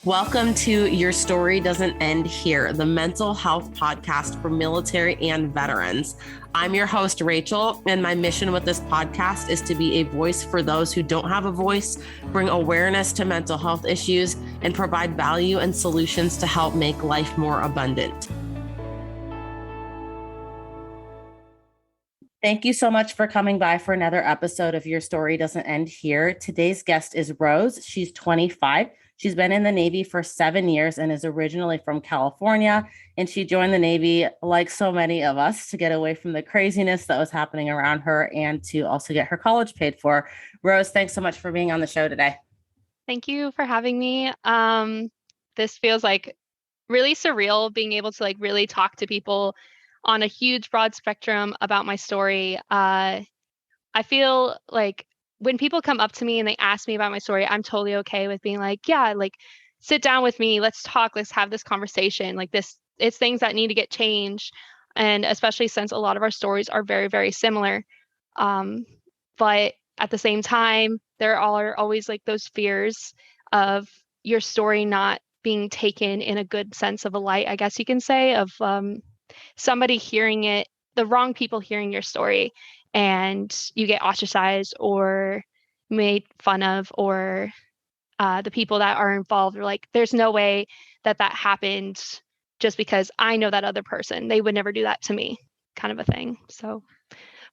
Welcome to Your Story Doesn't End Here, the mental health podcast for military and veterans. I'm your host, Rachel, and my mission with this podcast is to be a voice for those who don't have a voice, bring awareness to mental health issues, and provide value and solutions to help make life more abundant. Thank you so much for coming by for another episode of Your Story Doesn't End Here. Today's guest is Rose. She's 25. She's been in the Navy for 7 years and is originally from California. And she joined the Navy, like so many of us, to get away from the craziness that was happening around her and to also get her college paid for. Rose, thanks so much for being on the show today. Thank you for having me. This feels like really surreal, being able to really talk to people on a huge, broad spectrum about my story. I feel like when people come up to me and they ask me about my story, I'm totally okay with being like, yeah, sit down with me. Let's talk. Let's have this conversation. It's things that need to get changed. And especially since a lot of our stories are very, very similar. But at the same time, there are always those fears of your story not being taken in a good sense of a light, I guess you can say, of somebody hearing it, the wrong people hearing your story, and you get ostracized or made fun of, or the people that are involved are like, there's no way that happened just because I know that other person. They would never do that to me, kind of a thing. So,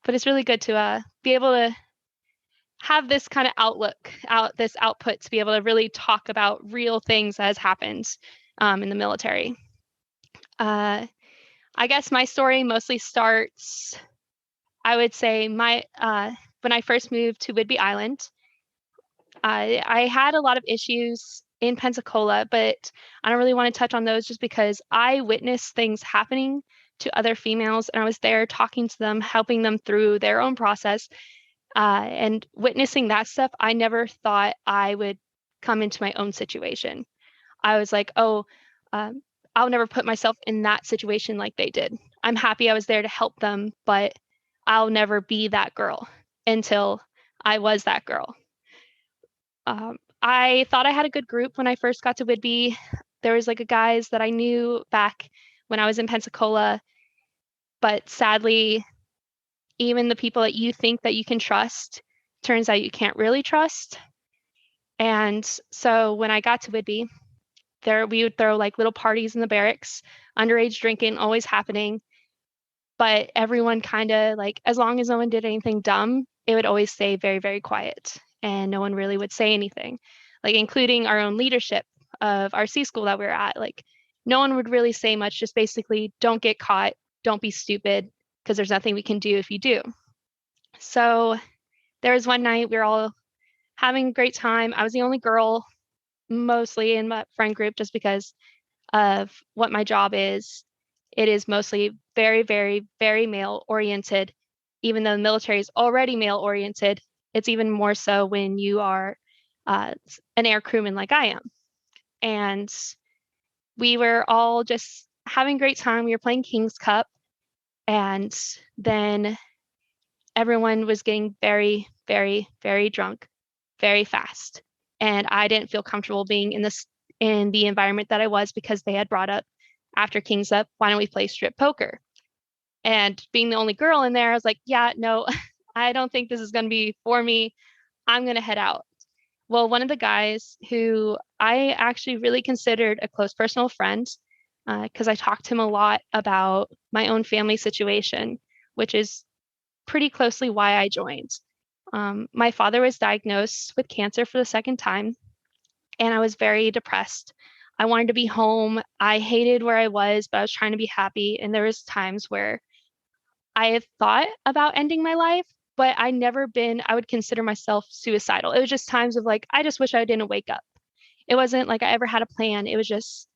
but it's really good to be able to have this kind of this output to be able to really talk about real things that has happened in the military. I guess my story mostly starts, I would say, when I first moved to Whidbey Island. I had a lot of issues in Pensacola, but I don't really want to touch on those just because I witnessed things happening to other females, and I was there talking to them, helping them through their own process. And witnessing that stuff, I never thought I would come into my own situation. I was like, I'll never put myself in that situation like they did. I'm happy I was there to help them, but I'll never be that girl until I was that girl. I thought I had a good group when I first got to Whidbey. There was a guys that I knew back when I was in Pensacola, but sadly, even the people that you think that you can trust, turns out you can't really trust. And so when I got to Whidbey, we would throw little parties in the barracks, underage drinking always happening. But everyone kind of as long as no one did anything dumb, it would always stay very, very quiet. And no one really would say anything, including our own leadership of our C school that we were at. No one would really say much, just basically don't get caught, don't be stupid, because there's nothing we can do if you do. So there was one night we were all having a great time. I was the only girl mostly in my friend group just because of what my job is. It is mostly very, very, very male oriented. Even though the military is already male oriented, it's even more so when you are an air crewman like I am. And we were all just having a great time. We were playing King's Cup. And then everyone was getting very, very, very drunk very fast. And I didn't feel comfortable being in the environment that I was, because they had brought up after King's Up, why don't we play strip poker? And being the only girl in there, I was like, yeah, no, I don't think this is going to be for me. I'm going to head out. Well, one of the guys who I actually really considered a close personal friend, because I talked to him a lot about my own family situation, which is pretty closely why I joined. My father was diagnosed with cancer for the second time, and I was very depressed. I wanted to be home. I hated where I was, but I was trying to be happy. And there was times where I had thought about ending my life, but I would consider myself suicidal. It was just times of I just wish I didn't wake up. It wasn't like I ever had a plan. It was just,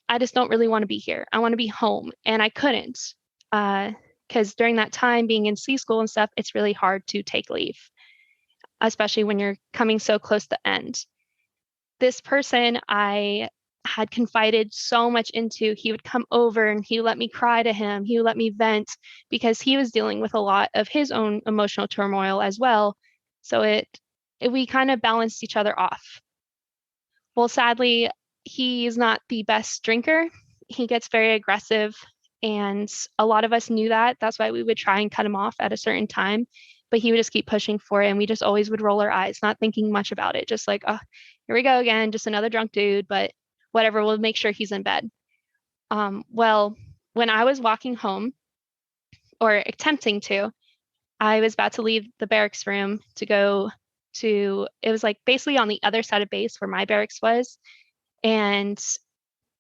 I just don't really want to be here. I want to be home. And I couldn't. Because during that time being in C school and stuff, it's really hard to take leave, especially when you're coming so close to the end. This person I had confided so much into, he would come over and he would let me cry to him. He would let me vent because he was dealing with a lot of his own emotional turmoil as well. So we kind of balanced each other off. Well, sadly, he's not the best drinker. He gets very aggressive, and a lot of us knew that. That's why we would try and cut him off at a certain time, but he would just keep pushing for it, and we just always would roll our eyes, not thinking much about it, just like, oh, here we go again, just another drunk dude, but whatever, we'll make sure he's in bed. Well, when I was walking home, or attempting to, I was about to leave the barracks room to go to, it was like basically on the other side of base where my barracks was. And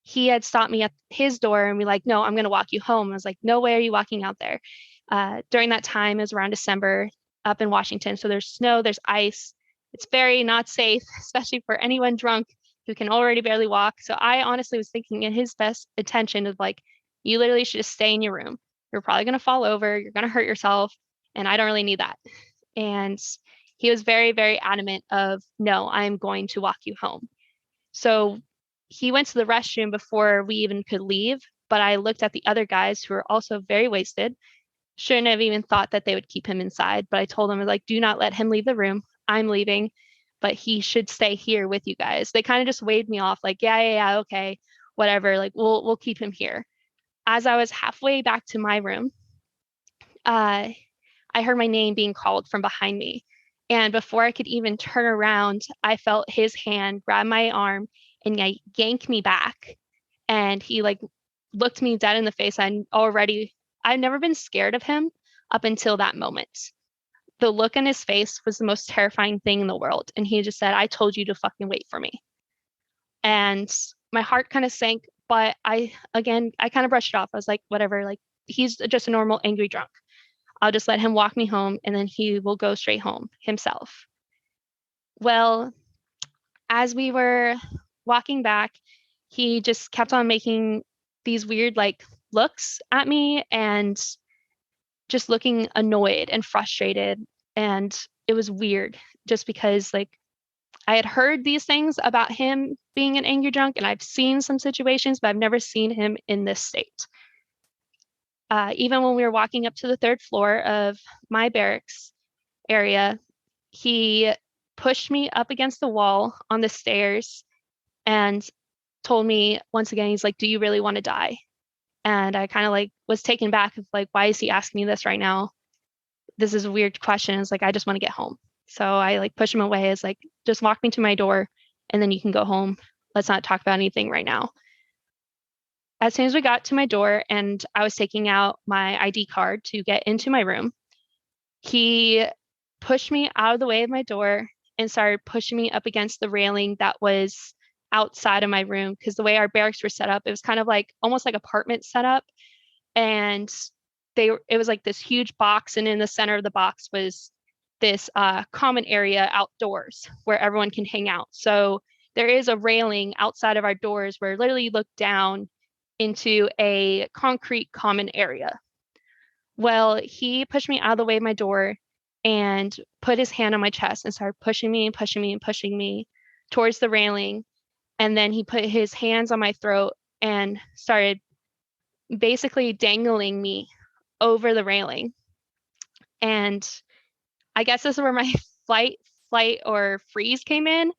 he had stopped me at his door and be like, no, I'm going to walk you home. I was like, no way are you walking out there. During that time, it was around December up in Washington. So there's snow, there's ice. It's very not safe, especially for anyone drunk who can already barely walk. So I honestly was thinking in his best intention of like, you literally should just stay in your room. You're probably going to fall over. You're going to hurt yourself. And I don't really need that. And he was very, very adamant of, no, I'm going to walk you home. So he went to the restroom before we even could leave. But I looked at the other guys who were also very wasted. Shouldn't have even thought that they would keep him inside. But I told them, like, do not let him leave the room. I'm leaving, but he should stay here with you guys. They kind of just waved me off, like, yeah, okay, whatever. Like, we'll keep him here. As I was halfway back to my room, I heard my name being called from behind me. And before I could even turn around, I felt his hand grab my arm and yank me back. And he like looked me dead in the face. I'd never been scared of him up until that moment. The look in his face was the most terrifying thing in the world. And he just said, I told you to fucking wait for me. And my heart kind of sank, but I kind of brushed it off. I was like, whatever, like he's just a normal angry drunk. I'll just let him walk me home and then he will go straight home himself. Well, as we were walking back, he just kept on making these weird like looks at me and just looking annoyed and frustrated. And it was weird just because like I had heard these things about him being an angry drunk and I've seen some situations, but I've never seen him in this state. Even when we were walking up to the third floor of my barracks area, he pushed me up against the wall on the stairs and told me once again, he's like, do you really want to die? And I kind of like was taken back of like, why is he asking me this right now? This is a weird question. It's like, I just want to get home. So I like push him away. It's like, just walk me to my door and then you can go home. Let's not talk about anything right now. As soon as we got to my door and I was taking out my ID card to get into my room, he pushed me out of the way of my door and started pushing me up against the railing that was outside of my room. Because the way our barracks were set up, it was kind of like almost like apartment setup. And it was like this huge box. And in the center of the box was this common area outdoors where everyone can hang out. So there is a railing outside of our doors where literally you look down into a concrete common area. Well, he pushed me out of the way of my door and put his hand on my chest and started pushing me and pushing me and pushing me towards the railing. And then he put his hands on my throat and started basically dangling me over the railing. And I guess this is where my flight or freeze came in.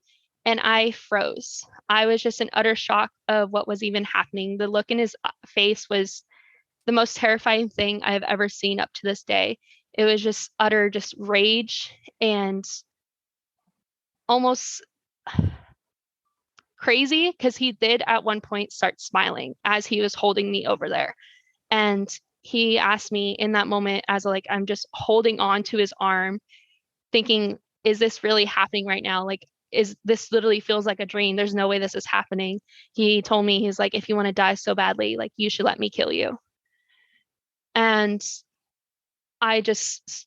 And I froze. I was just in utter shock of what was even happening. The look in his face was the most terrifying thing I have ever seen up to this day. It was just utter just rage and almost crazy because he did at one point start smiling as he was holding me over there. And he asked me in that moment as like, I'm just holding on to his arm thinking, is this really happening right now? Like, is this literally feels like a dream? There's no way this is happening. He told me, he's like, if you want to die so badly, like you should let me kill you. And I just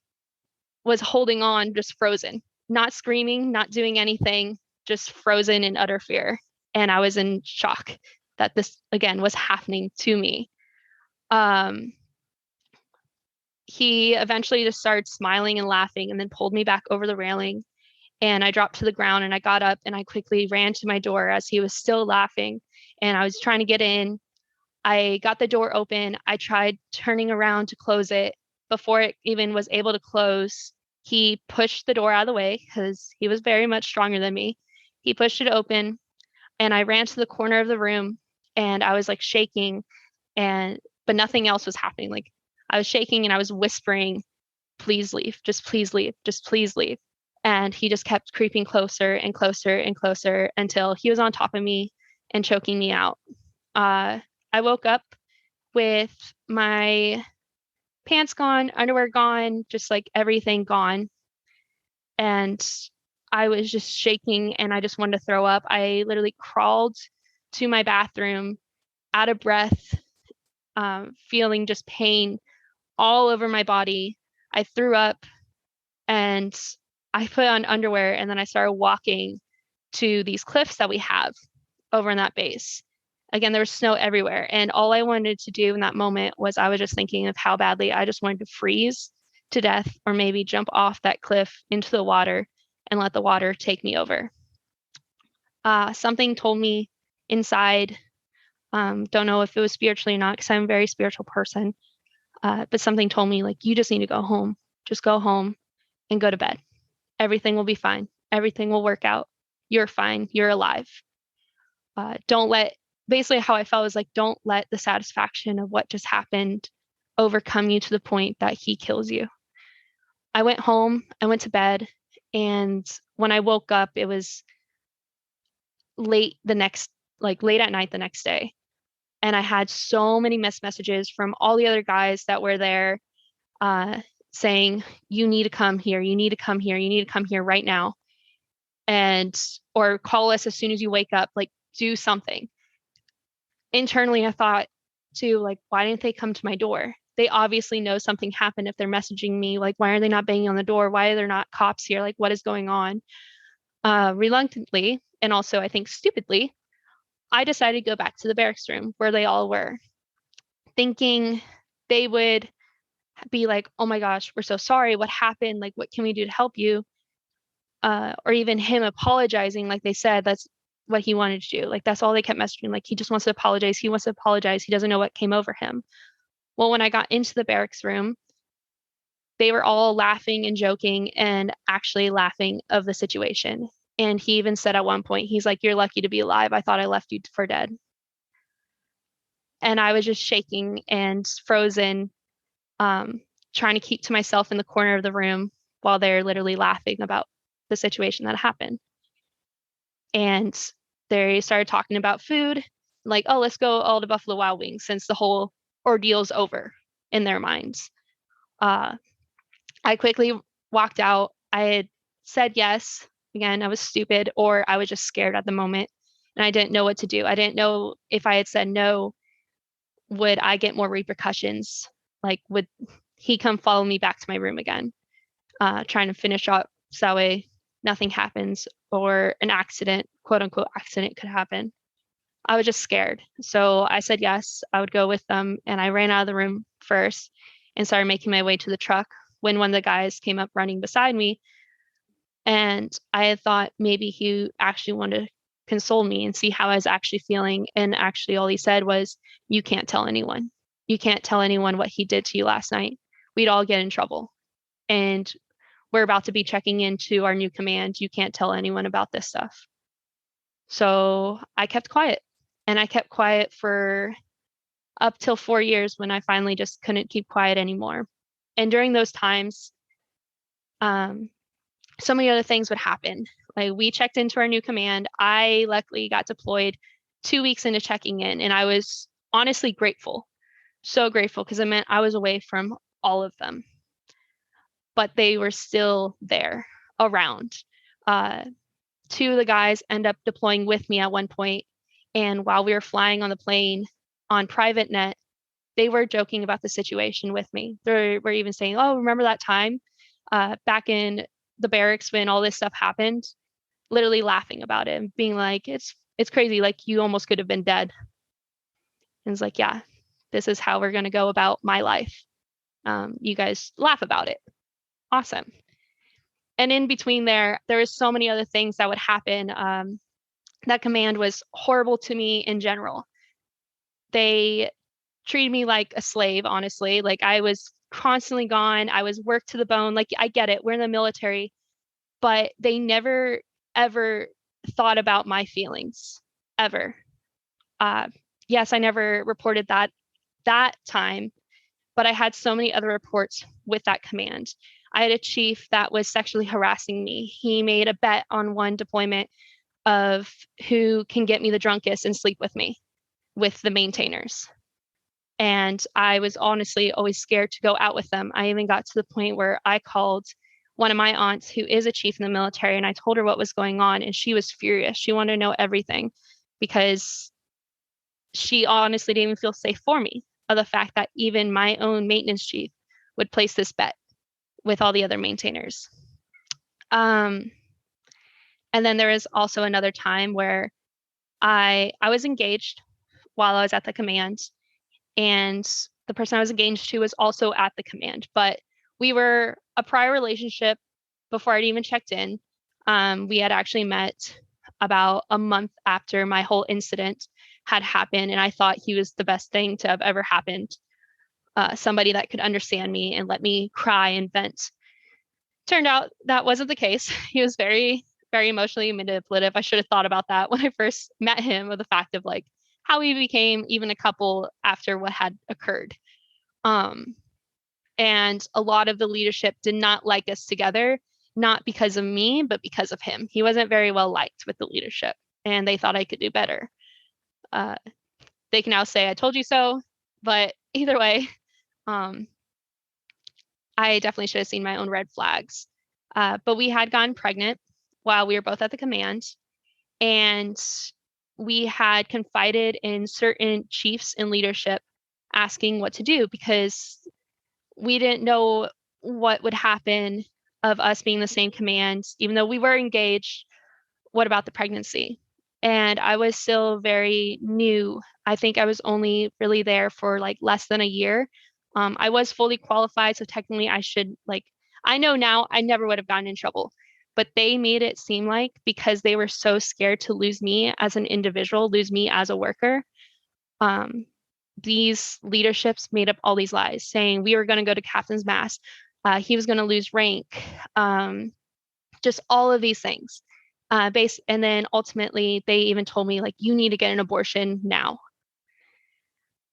was holding on, just frozen, not screaming, not doing anything, just frozen in utter fear. And I was in shock that this again was happening to me. He eventually just started smiling and laughing and then pulled me back over the railing. And I dropped to the ground and I got up and I quickly ran to my door as he was still laughing. And I was trying to get in. I got the door open. I tried turning around to close it. Before it even was able to close, he pushed the door out of the way because he was very much stronger than me. He pushed it open And I ran to the corner of the room and I was like shaking but nothing else was happening. Like I was shaking and I was whispering, please leave, just please leave, just please leave. And he just kept creeping closer and closer and closer until he was on top of me and choking me out. I woke up with my pants gone, underwear gone, just like everything gone. And I was just shaking and I just wanted to throw up. I literally crawled to my bathroom out of breath, feeling just pain all over my body. I threw up and I put on underwear and then I started walking to these cliffs that we have over in that base. Again, there was snow everywhere. And all I wanted to do in that moment was I was just thinking of how badly I just wanted to freeze to death or maybe jump off that cliff into the water and let the water take me over. Something told me inside, don't know if it was spiritually or not, because I'm a very spiritual person, but something told me, like, you just need to go home. Just go home and go to bed. Everything will be fine. Everything will work out. You're fine. You're alive. Don't let, basically how I felt was like, don't let the satisfaction of what just happened overcome you to the point that he kills you. I went home, I went to bed, and when I woke up, it was late at night the next day. And I had so many missed messages from all the other guys that were there, saying, you need to come here, you need to come here, you need to come here right now. Or call us as soon as you wake up, like do something. Internally, I thought too, like, why didn't they come to my door? They obviously know something happened if they're messaging me. Like, why are they not banging on the door? Why are there not cops here? Like, what is going on? Reluctantly, and also I think stupidly, I decided to go back to the barracks room where they all were, thinking they would be like, oh my gosh, we're so sorry. What happened? Like, what can we do to help you? Or even him apologizing, like they said, that's what he wanted to do. Like, that's all they kept messaging. Like, he just wants to apologize. He wants to apologize. He doesn't know what came over him. Well, when I got into the barracks room, they were all laughing and joking and actually laughing of the situation. And he even said at one point, he's like, you're lucky to be alive. I thought I left you for dead. And I was just shaking and frozen, trying to keep to myself in the corner of the room while they're literally laughing about the situation that happened. And they started talking about food, like, oh, let's go all to Buffalo Wild Wings, since the whole ordeal's over in their minds. I quickly walked out. I had said yes. Again, I was stupid, or I was just scared at the moment, and I didn't know what to do. I didn't know if I had said no, would I get more repercussions? Like, would he come follow me back to my room again, trying to finish up so that way nothing happens, or an accident, quote unquote accident, could happen. I was just scared. So I said yes, I would go with them. And I ran out of the room first and started making my way to the truck when one of the guys came up running beside me. And I had thought maybe he actually wanted to console me and see how I was actually feeling. And actually, all he said was, you can't tell anyone. You can't tell anyone what he did to you last night. We'd all get in trouble. And we're about to be checking into our new command. You can't tell anyone about this stuff. So I kept quiet. And I kept quiet for up till 4 years, when I finally just couldn't keep quiet anymore. And during those times, so many other things would happen. Like, we checked into our new command. I luckily got deployed 2 weeks into checking in, and I was honestly grateful. So grateful, because it meant I was away from all of them. But they were still there around. Two of the guys end up deploying with me at one point, and while we were flying on the plane on private net, they were joking about the situation with me. They were even saying, oh, remember that time back in the barracks when all this stuff happened? Literally laughing about it and being like, it's crazy. Like, you almost could have been dead. And it's like, yeah, this is how we're going to go about my life. You guys laugh about it. Awesome. And in between there was so many other things that would happen. That command was horrible to me in general. They treated me like a slave, honestly. Like, I was constantly gone. I was worked to the bone. Like, I get it, we're in the military, but they never, ever thought about my feelings ever. Yes, I never reported that time, but I had so many other reports with that command. I had a chief that was sexually harassing me. He made a bet on one deployment of who can get me the drunkest and sleep with me with the maintainers. And I was honestly always scared to go out with them. I even got to the point where I called one of my aunts who is a chief in the military, and I told her what was going on, and she was furious. She wanted to know everything because she honestly didn't even feel safe for me, of the fact that even my own maintenance chief would place this bet with all the other maintainers. And then there was also another time where I was engaged while I was at the command, and the person I was engaged to was also at the command, but we were a prior relationship before I'd even checked in. We had actually met about a month after my whole incident had happened, and I thought he was the best thing to have ever happened. Somebody that could understand me and let me cry and vent. Turned out that wasn't the case. He was very, very emotionally manipulative. I should have thought about that when I first met him, of the fact of like how we became even a couple after what had occurred. And a lot of the leadership did not like us together, not because of me, but because of him. He wasn't very well liked with the leadership, and they thought I could do better. They can now say, I told you so, but either way, I definitely should have seen my own red flags. But we had gotten pregnant while we were both at the command, and we had confided in certain chiefs in leadership asking what to do, because we didn't know what would happen of us being the same command, even though we were engaged. What about the pregnancy? And I was still very new. I think I was only really there for like less than a year. I was fully qualified, so technically I should like, I know now I never would have gotten in trouble, but they made it seem like because they were so scared to lose me as an individual, lose me as a worker, these leaderships made up all these lies saying we were going to go to captain's mast, he was going to lose rank, just all of these things. And then ultimately they even told me like, you need to get an abortion now.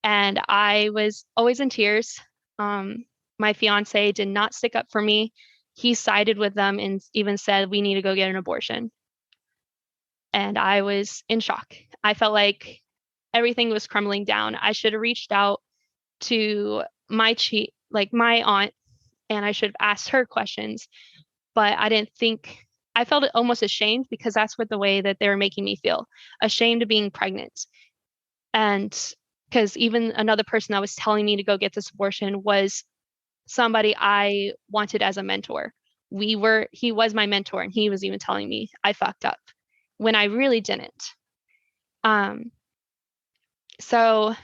And I was always in tears. My fiance did not stick up for me. He sided with them and even said, we need to go get an abortion. And I was in shock. I felt like everything was crumbling down. I should have reached out to my my aunt, and I should have asked her questions, but I didn't think, I felt almost ashamed, because that's what the way that they were making me feel, ashamed of being pregnant. And because even another person that was telling me to go get this abortion was somebody I wanted as a mentor. He was my mentor, and he was even telling me I fucked up when I really didn't. So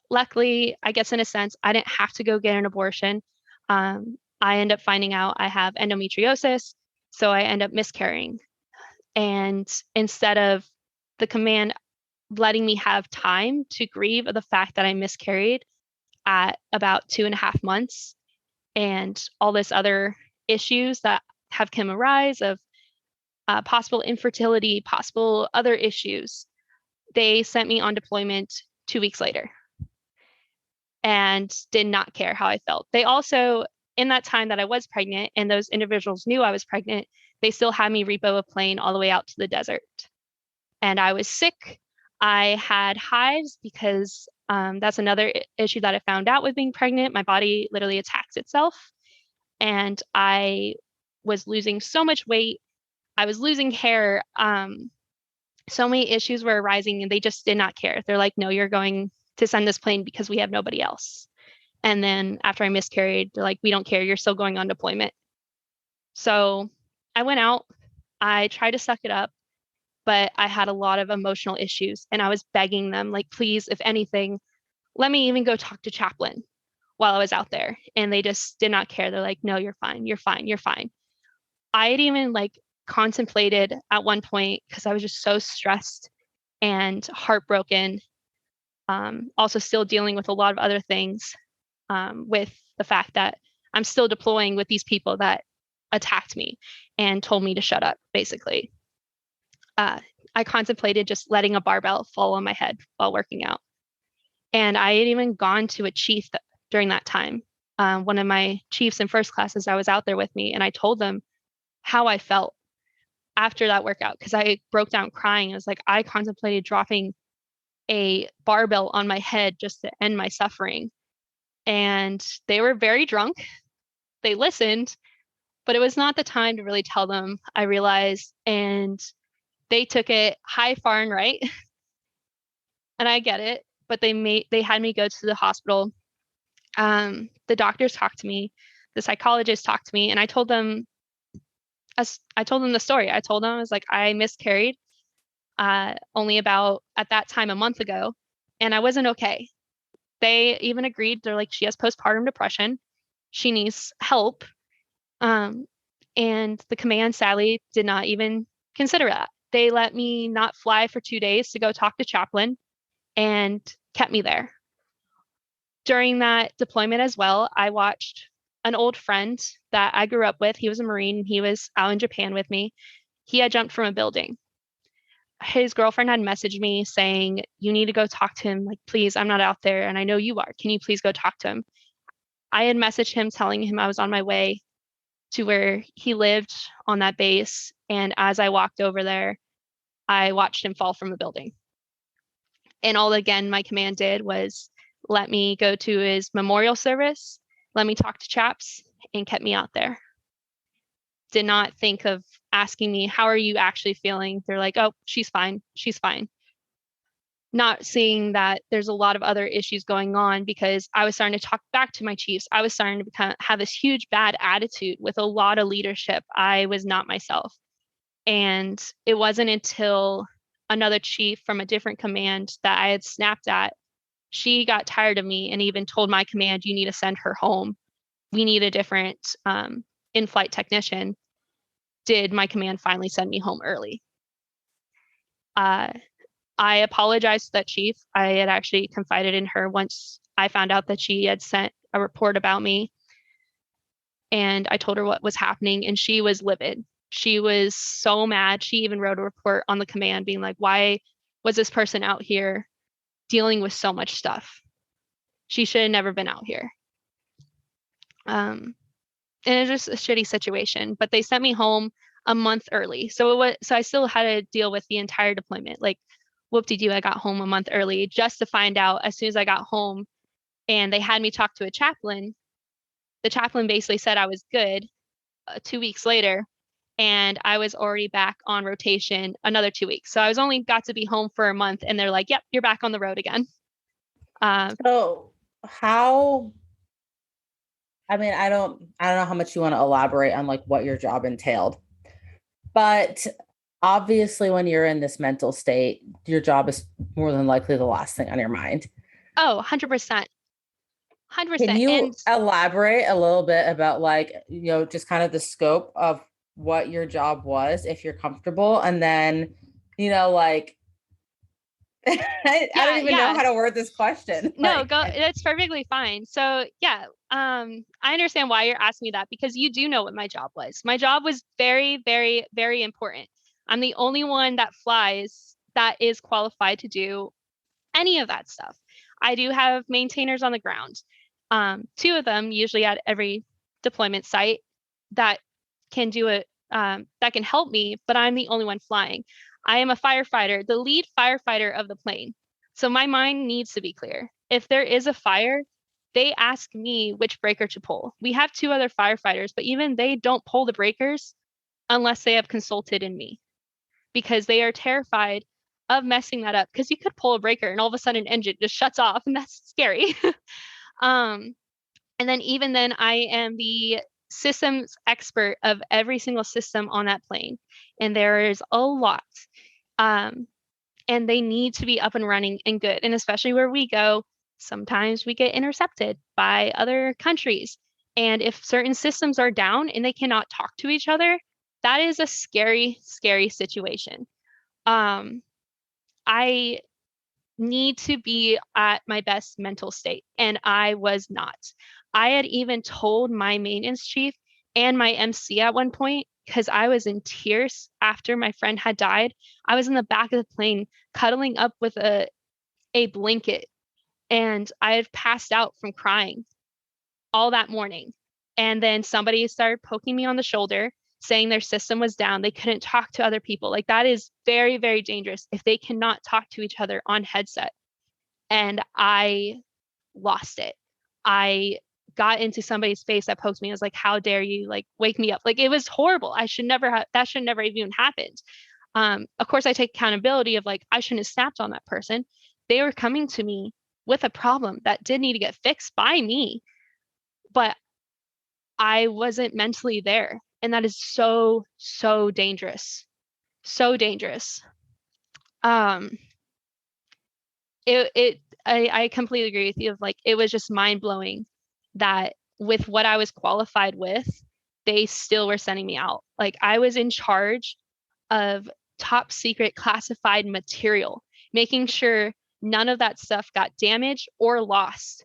luckily, I guess in a sense, I didn't have to go get an abortion. I end up finding out I have endometriosis, so I end up miscarrying. And instead of the command letting me have time to grieve of the fact that I miscarried at about 2.5 months, and all this other issues that have come arise of possible infertility, possible other issues, they sent me on deployment 2 weeks later and did not care how I felt. They also, in that time that I was pregnant and those individuals knew I was pregnant, they still had me repo a plane all the way out to the desert. And I was sick. I had hives because that's another issue that I found out with being pregnant. My body literally attacks itself. And I was losing so much weight. I was losing hair. So many issues were arising, and they just did not care. They're like, no, you're going to send this plane because we have nobody else. And then after I miscarried, they're like, we don't care. You're still going on deployment. So I went out. I tried to suck it up, but I had a lot of emotional issues, and I was begging them, like, please, if anything, let me even go talk to chaplain while I was out there. And they just did not care. They're like, no, you're fine. You're fine. You're fine. I had even like contemplated at one point, because I was just so stressed and heartbroken, also still dealing with a lot of other things, with the fact that I'm still deploying with these people that attacked me and told me to shut up, basically. I contemplated just letting a barbell fall on my head while working out. And I had even gone to a chief during that time. One of my chiefs in first classes, I was out there with me, and I told them how I felt after that workout because I broke down crying. I was like, I contemplated dropping a barbell on my head just to end my suffering. And they were very drunk. They listened, but it was not the time to really tell them, I realized. And they took it high, far, and right. And I get it, but they had me go to the hospital. The doctors talked to me, the psychologist talked to me, and I told them the story. I told them, I was like, I miscarried only about at that time a month ago, and I wasn't okay. They even agreed. They're like, she has postpartum depression. She needs help. And the command sadly did not even consider that. They let me not fly for 2 days to go talk to chaplain and kept me there. During that deployment as well, I watched an old friend that I grew up with. He was a Marine. He was out in Japan with me. He had jumped from a building. His girlfriend had messaged me saying, you need to go talk to him. Like, please, I'm not out there. And I know you are. Can you please go talk to him? I had messaged him telling him I was on my way to where he lived on that base. And as I walked over there, I watched him fall from a building. And all again, my command did was let me go to his memorial service, let me talk to chaps, and kept me out there. Did not think of asking me, how are you actually feeling? They're like, oh, she's fine. She's fine. Not seeing that there's a lot of other issues going on because I was starting to talk back to my chiefs. I was starting to have this huge bad attitude with a lot of leadership. I was not myself. And it wasn't until another chief from a different command that I had snapped at, she got tired of me and even told my command, you need to send her home. We need a different in-flight technician. Did my command finally send me home early? I apologized to that chief. I had actually confided in her once I found out that she had sent a report about me. And I told her what was happening, and she was livid. She was so mad. She even wrote a report on the command being like, why was this person out here dealing with so much stuff? She should have never been out here. And it was just a shitty situation, but they sent me home a month early. So I still had to deal with the entire deployment. Like, whoop-de-doo, I got home a month early just to find out as soon as I got home and they had me talk to a chaplain. The chaplain basically said I was good 2 weeks later, and I was already back on rotation another 2 weeks. So I was only got to be home for a month, and they're like, yep, you're back on the road again. So how, I mean, I don't know how much you want to elaborate on like what your job entailed, but obviously when you're in this mental state, your job is more than likely the last thing on your mind. Oh, 100%. 100%. Can you elaborate a little bit about like, just kind of the scope of what your job was, if you're comfortable, and then, like, I don't even know how to word this question. No, go. That's perfectly fine. So yeah, I understand why you're asking me that because you do know what my job was. My job was very, very, very important. I'm the only one that flies that is qualified to do any of that stuff. I do have maintainers on the ground. 2 of them usually at every deployment site that can do it, that can help me, but I'm the only one flying. I am a firefighter, the lead firefighter of the plane. So my mind needs to be clear. If there is a fire, they ask me which breaker to pull. We have 2 other firefighters, but even they don't pull the breakers unless they have consulted in me because they are terrified of messing that up because you could pull a breaker and all of a sudden an engine just shuts off and that's scary. And then even then I am the systems expert of every single system on that plane. And there is a lot. And they need to be up and running and good. And especially where we go, sometimes we get intercepted by other countries. And if certain systems are down and they cannot talk to each other, that is a scary, scary situation. I need to be at my best mental state, and I was not. I had even told my maintenance chief and my MC at one point, because I was in tears after my friend had died. I was in the back of the plane cuddling up with a blanket, and I had passed out from crying all that morning. And then somebody started poking me on the shoulder, saying their system was down. They couldn't talk to other people. Like, that is very, very dangerous if they cannot talk to each other on headset. And I lost it. I got into somebody's face that poked me. I was like, how dare you, like, wake me up? Like, it was horrible. I should never have, that should never even happened. Of course, I take accountability of, like, I shouldn't have snapped on that person. They were coming to me with a problem that did need to get fixed by me, but I wasn't mentally there. And that is so, so dangerous. So dangerous. Um, I completely agree with you of, like, it was just mind blowing that with what I was qualified with, they still were sending me out. Like, I was in charge of top secret classified material, making sure none of that stuff got damaged or lost.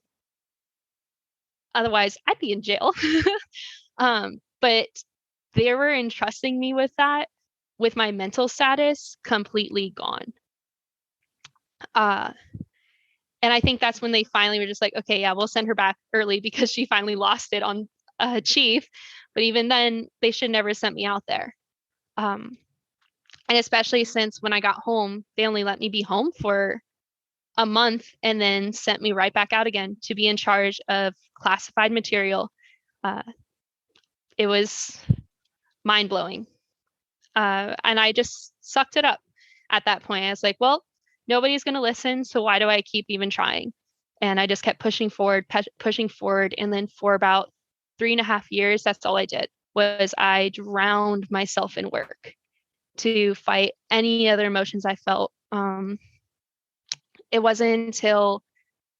Otherwise, I'd be in jail. But they were entrusting me with that, with my mental status completely gone. And I think that's when they finally were just like, okay, yeah, we'll send her back early because she finally lost it on chief. But even then, they should never sent me out there. And especially since when I got home, they only let me be home for a month and then sent me right back out again to be in charge of classified material. It was mind blowing. And I just sucked it up at that point. I was like, well, nobody's going to listen. So why do I keep even trying? And I just kept pushing forward, pushing forward. And then for about 3.5 years, that's all I did was I drowned myself in work to fight any other emotions I felt. It wasn't until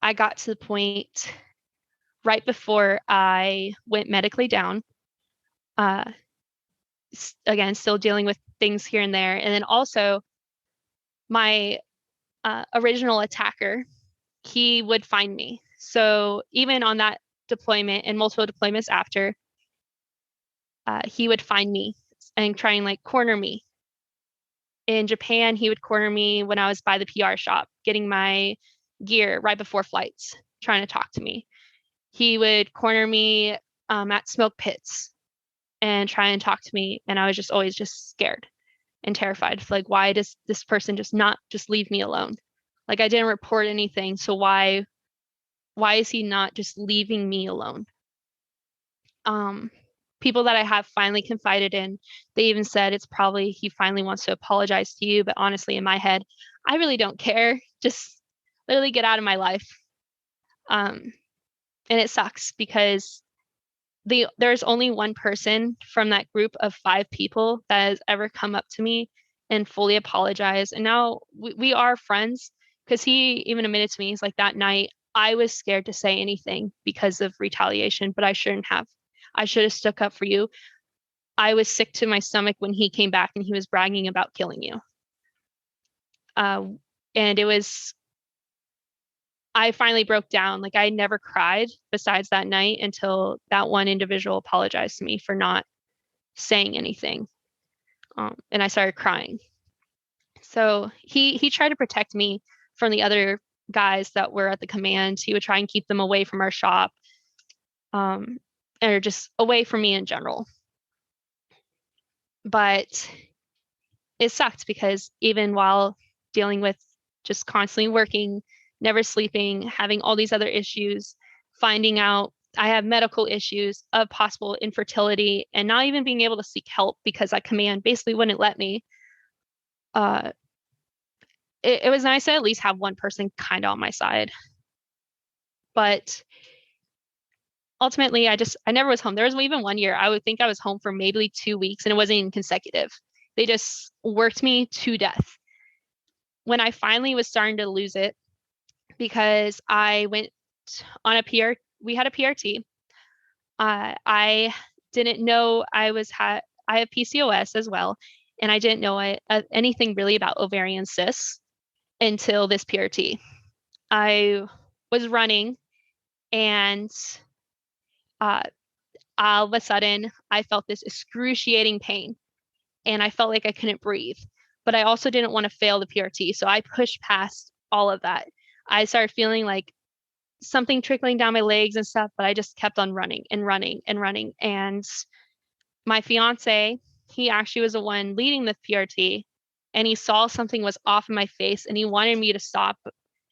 I got to the point right before I went medically down, again, still dealing with things here and there. And then also my original attacker, he would find me. So even on that deployment and multiple deployments after, he would find me and try and, like, corner me. In Japan, he would corner me when I was by the PR shop, getting my gear right before flights, trying to talk to me. He would corner me at smoke pits and try and talk to me. And I was just always just scared and terrified. Like, why does this person just not just leave me alone? Like, I didn't report anything. So why is he not just leaving me alone? People that I have finally confided in, they even said it's probably he finally wants to apologize to you. But honestly, in my head, I really don't care. Just literally get out of my life. And it sucks because there's only one person from that group of 5 people that has ever come up to me and fully apologized. And now we are friends, because he even admitted to me, he's like, that night I was scared to say anything because of retaliation, but I shouldn't have. I should have stuck up for you. I was sick to my stomach when he came back and he was bragging about killing you. And it was, I finally broke down. Like, I never cried besides that night until that one individual apologized to me for not saying anything. And I started crying. So he tried to protect me from the other guys that were at the command. He would try and keep them away from our shop, or just away from me in general. But it sucked because even while dealing with just constantly working, never sleeping, having all these other issues, finding out I have medical issues of possible infertility, and not even being able to seek help because that command basically wouldn't let me. It was nice to at least have one person kind of on my side. But ultimately, I never was home. There was even one year I would think I was home for maybe 2 weeks, and it wasn't even consecutive. They just worked me to death. When I finally was starting to lose it, because I went on a PR, we had a PRT. I didn't know I have PCOS as well, and I didn't know anything really about ovarian cysts until this PRT. I was running, and all of a sudden I felt this excruciating pain and I felt like I couldn't breathe. But I also didn't want to fail the PRT. So I pushed past all of that. I started feeling like something trickling down my legs and stuff, but I just kept on running and running and running. And my fiance, he actually was the one leading the PRT, and he saw something was off in my face and he wanted me to stop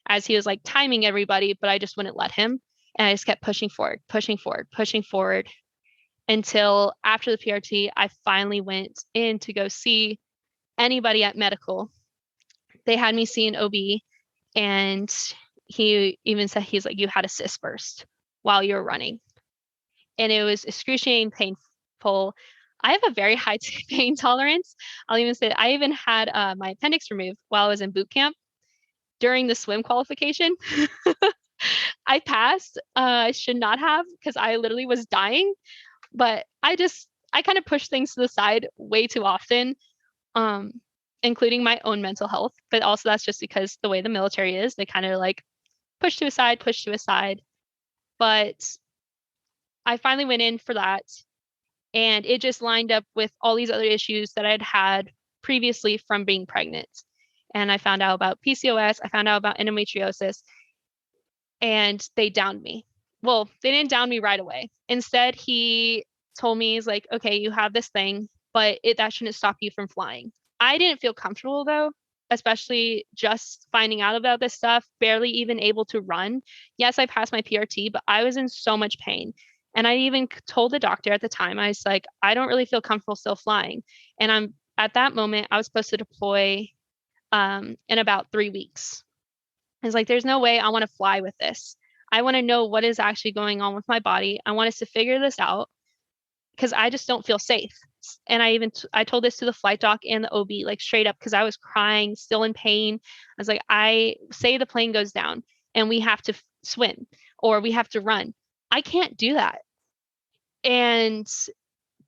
as he was like timing everybody, but I just wouldn't let him. And I just kept pushing forward, pushing forward, pushing forward until after the PRT, I finally went in to go see anybody at medical. They had me see an OB, and he even said, he's like, you had a cyst burst while you were running. And it was excruciating painful. I have a very high pain tolerance. I'll even say I even had my appendix removed while I was in boot camp during the swim qualification. I passed. I should not have, because I literally was dying. But I kind of push things to the side way too often, um, including my own mental health. But also that's just because the way the military is, they kind of like push to a side, push to a side. But I finally went in for that. And it just lined up with all these other issues that I'd had previously from being pregnant. And I found out about PCOS, I found out about endometriosis, and they downed me. Well, they didn't down me right away. Instead, he told me, he's like, okay, you have this thing, but that shouldn't stop you from flying. I didn't feel comfortable though, especially just finding out about this stuff, barely even able to run. Yes, I passed my PRT, but I was in so much pain. And I even told the doctor at the time, I was like, I don't really feel comfortable still flying. And at that moment, I was supposed to deploy in about 3 weeks. It's like, there's no way I want to fly with this. I want to know what is actually going on with my body. I want us to figure this out because I just don't feel safe. And I told this to the flight doc and the OB, like straight up, because I was crying, still in pain. I was like, I say the plane goes down and we have to swim or we have to run. I can't do that. And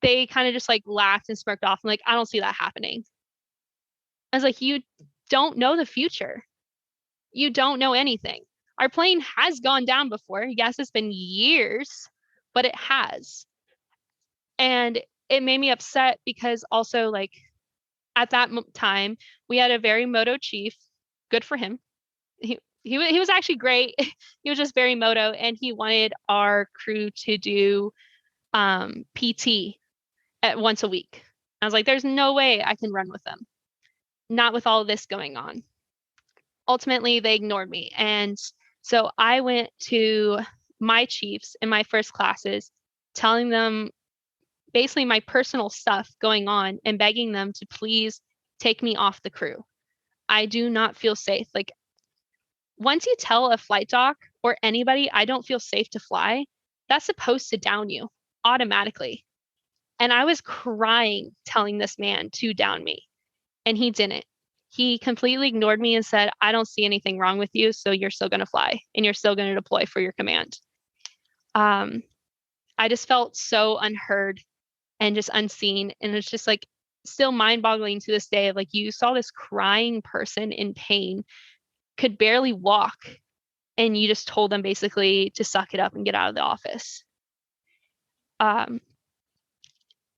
they kind of just like laughed and smirked off. I'm like, I don't see that happening. I was like, you don't know the future. You don't know anything. Our plane has gone down before. Yes, it's been years, but it has. And it made me upset because also, like, at that time, we had a very moto chief. Good for him. He was actually great. He was just very moto, and he wanted our crew to do PT at once a week. I was like, there's no way I can run with them. Not with all this going on. Ultimately, they ignored me. And so I went to my chiefs in my first classes, telling them basically my personal stuff going on and begging them to please take me off the crew. I do not feel safe. Like, once you tell a flight doc or anybody, I don't feel safe to fly, that's supposed to down you automatically. And I was crying telling this man to down me, and he didn't. He completely ignored me and said, I don't see anything wrong with you, so you're still going to fly and you're still going to deploy for your command. I just felt so unheard and just unseen. And it's just like still mind boggling to this day of like, you saw this crying person in pain, could barely walk, and you just told them basically to suck it up and get out of the office.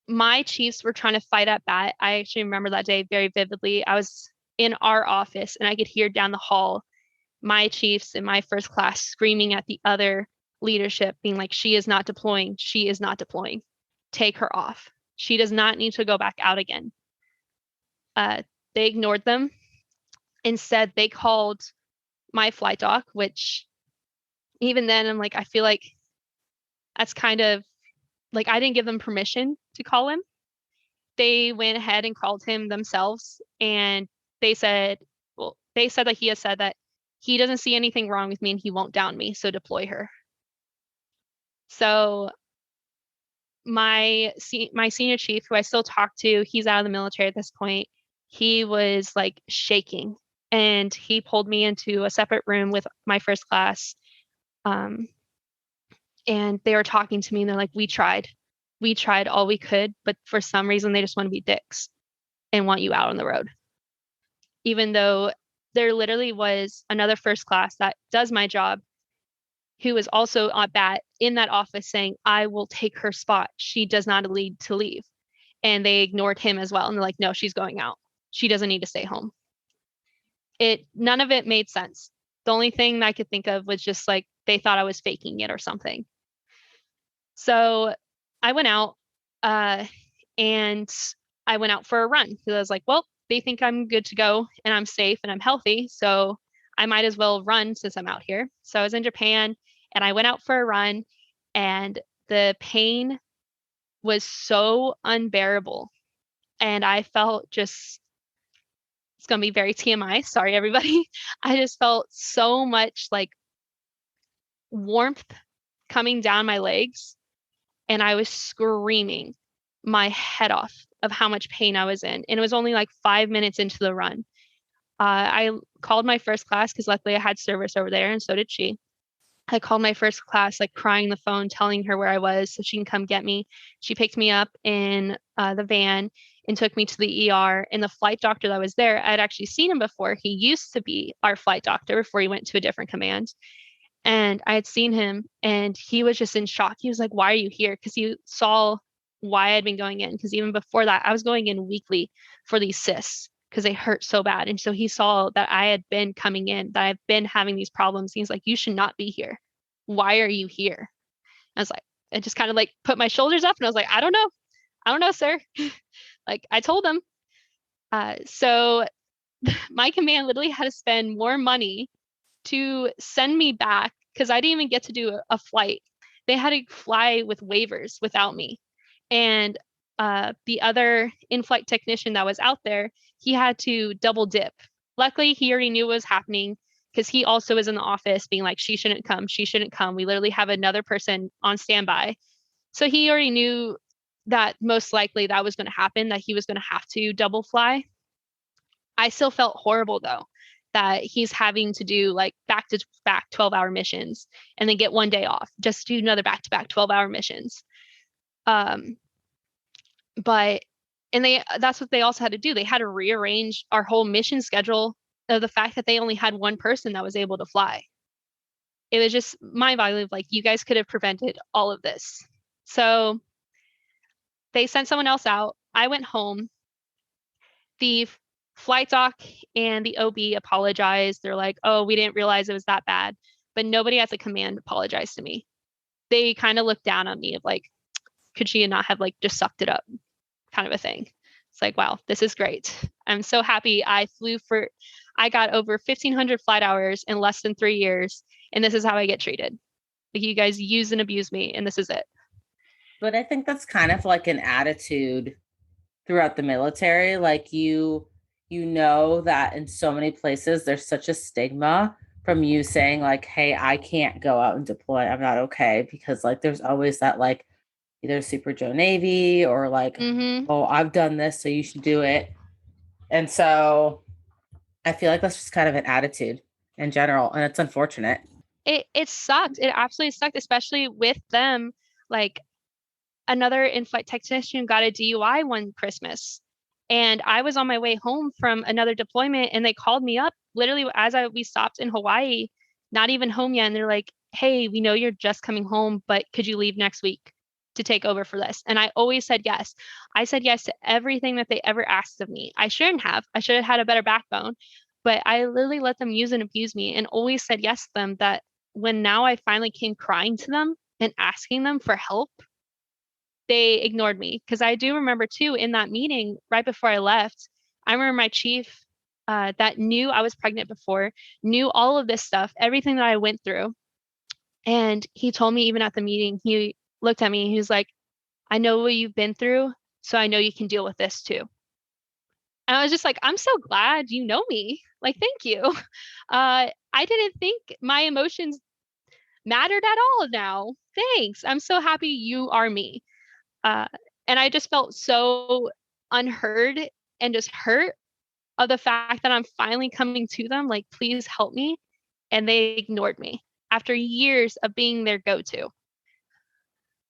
My chiefs were trying to fight at bat. I actually remember that day very vividly. I was in our office and I could hear down the hall my chiefs in my first class screaming at the other leadership, being like, she is not deploying. She is not deploying. Take her off. She does not need to go back out again. They ignored them. Instead, they called my flight doc, which even then I'm like, I feel like that's kind of like, I didn't give them permission to call him. They went ahead and called him themselves, and they said that he has said that he doesn't see anything wrong with me and he won't down me, so deploy her. So my senior chief, who I still talk to, he's out of the military at this point. He was like shaking, and he pulled me into a separate room with my first class. And they were talking to me and they're like, we tried all we could, but for some reason they just want to be dicks and want you out on the road. Even though there literally was another first class that does my job who was also at bat in that office saying, I will take her spot. She does not need to leave. And they ignored him as well. And they're like, no, she's going out. She doesn't need to stay home. None of it made sense. The only thing I could think of was just like they thought I was faking it or something. So I went out and I went out for a run because I was like, well, they think I'm good to go and I'm safe and I'm healthy. So I might as well run since I'm out here. So I was in Japan and I went out for a run and the pain was so unbearable. And I felt just, it's going to be very TMI. Sorry, everybody. I just felt so much like warmth coming down my legs. And I was screaming my head off of how much pain I was in. And it was only like 5 minutes into the run. I called my first class because luckily I had service over there and so did she. I called my first class, like crying the phone, telling her where I was so she can come get me. She picked me up in the van and took me to the ER. And the flight doctor that was there, I'd actually seen him before. He used to be our flight doctor before he went to a different command. And I had seen him and he was just in shock. He was like, why are you here? Because he saw why I'd been going in. Because even before that, I was going in weekly for these cysts because they hurt so bad. And so he saw that I had been coming in, that I've been having these problems. He's like, you should not be here. Why are you here? I was like, I just kind of like put my shoulders up and I was like, I don't know. I don't know, sir. Like I told him. So my command literally had to spend more money to send me back because I didn't even get to do a flight. They had to fly with waivers without me. And the other in-flight technician that was out there, he had to double dip. Luckily, he already knew what was happening because he also was in the office being like, she shouldn't come. She shouldn't come. We literally have another person on standby. So he already knew that most likely that was going to happen, that he was going to have to double fly. I still felt horrible though, that he's having to do like back to back 12-hour missions and then get one day off, just do another back to back 12-hour missions. But that's what they also had to do. They had to rearrange our whole mission schedule of the fact that they only had one person that was able to fly. It was just mind-boggling. Like, you guys could have prevented all of this. So they sent someone else out. I went home. The flight doc and the OB apologized. They're like, oh, we didn't realize it was that bad. But nobody at the command apologized to me. They kind of looked down on me of like, could she not have like just sucked it up kind of a thing. It's like, wow, this is great. I'm so happy I got over 1,500 flight hours in less than 3 years. And this is how I get treated. Like, you guys use and abuse me and this is it. But I think that's kind of like an attitude throughout the military. Like you know that in so many places there's such a stigma from you saying like, hey, I can't go out and deploy. I'm not okay. Because like there's always that like either Super Joe Navy or like, oh, I've done this, so you should do it. And so I feel like that's just kind of an attitude in general. And it's unfortunate. It sucked. It absolutely sucked, especially with them. Like, another in-flight technician got a DUI one Christmas. And I was on my way home from another deployment and they called me up literally as we stopped in Hawaii, not even home yet. And they're like, hey, we know you're just coming home, but could you leave next week to take over for this? And I always said yes. I said yes to everything that they ever asked of me. I shouldn't have. I should have had a better backbone, but I literally let them use and abuse me and always said yes to them. That when now I finally came crying to them and asking them for help, they ignored me. Because I do remember too, in that meeting right before I left, I remember my chief that knew I was pregnant before, knew all of this stuff, everything that I went through. And he told me, even at the meeting, he looked at me and he was like, I know what you've been through, so I know you can deal with this too. And I was just like, I'm so glad you know me. Like, thank you. I didn't think my emotions mattered at all now. Thanks. I'm so happy you are me. And I just felt so unheard and just hurt of the fact that I'm finally coming to them, like, please help me. And they ignored me after years of being their go-to.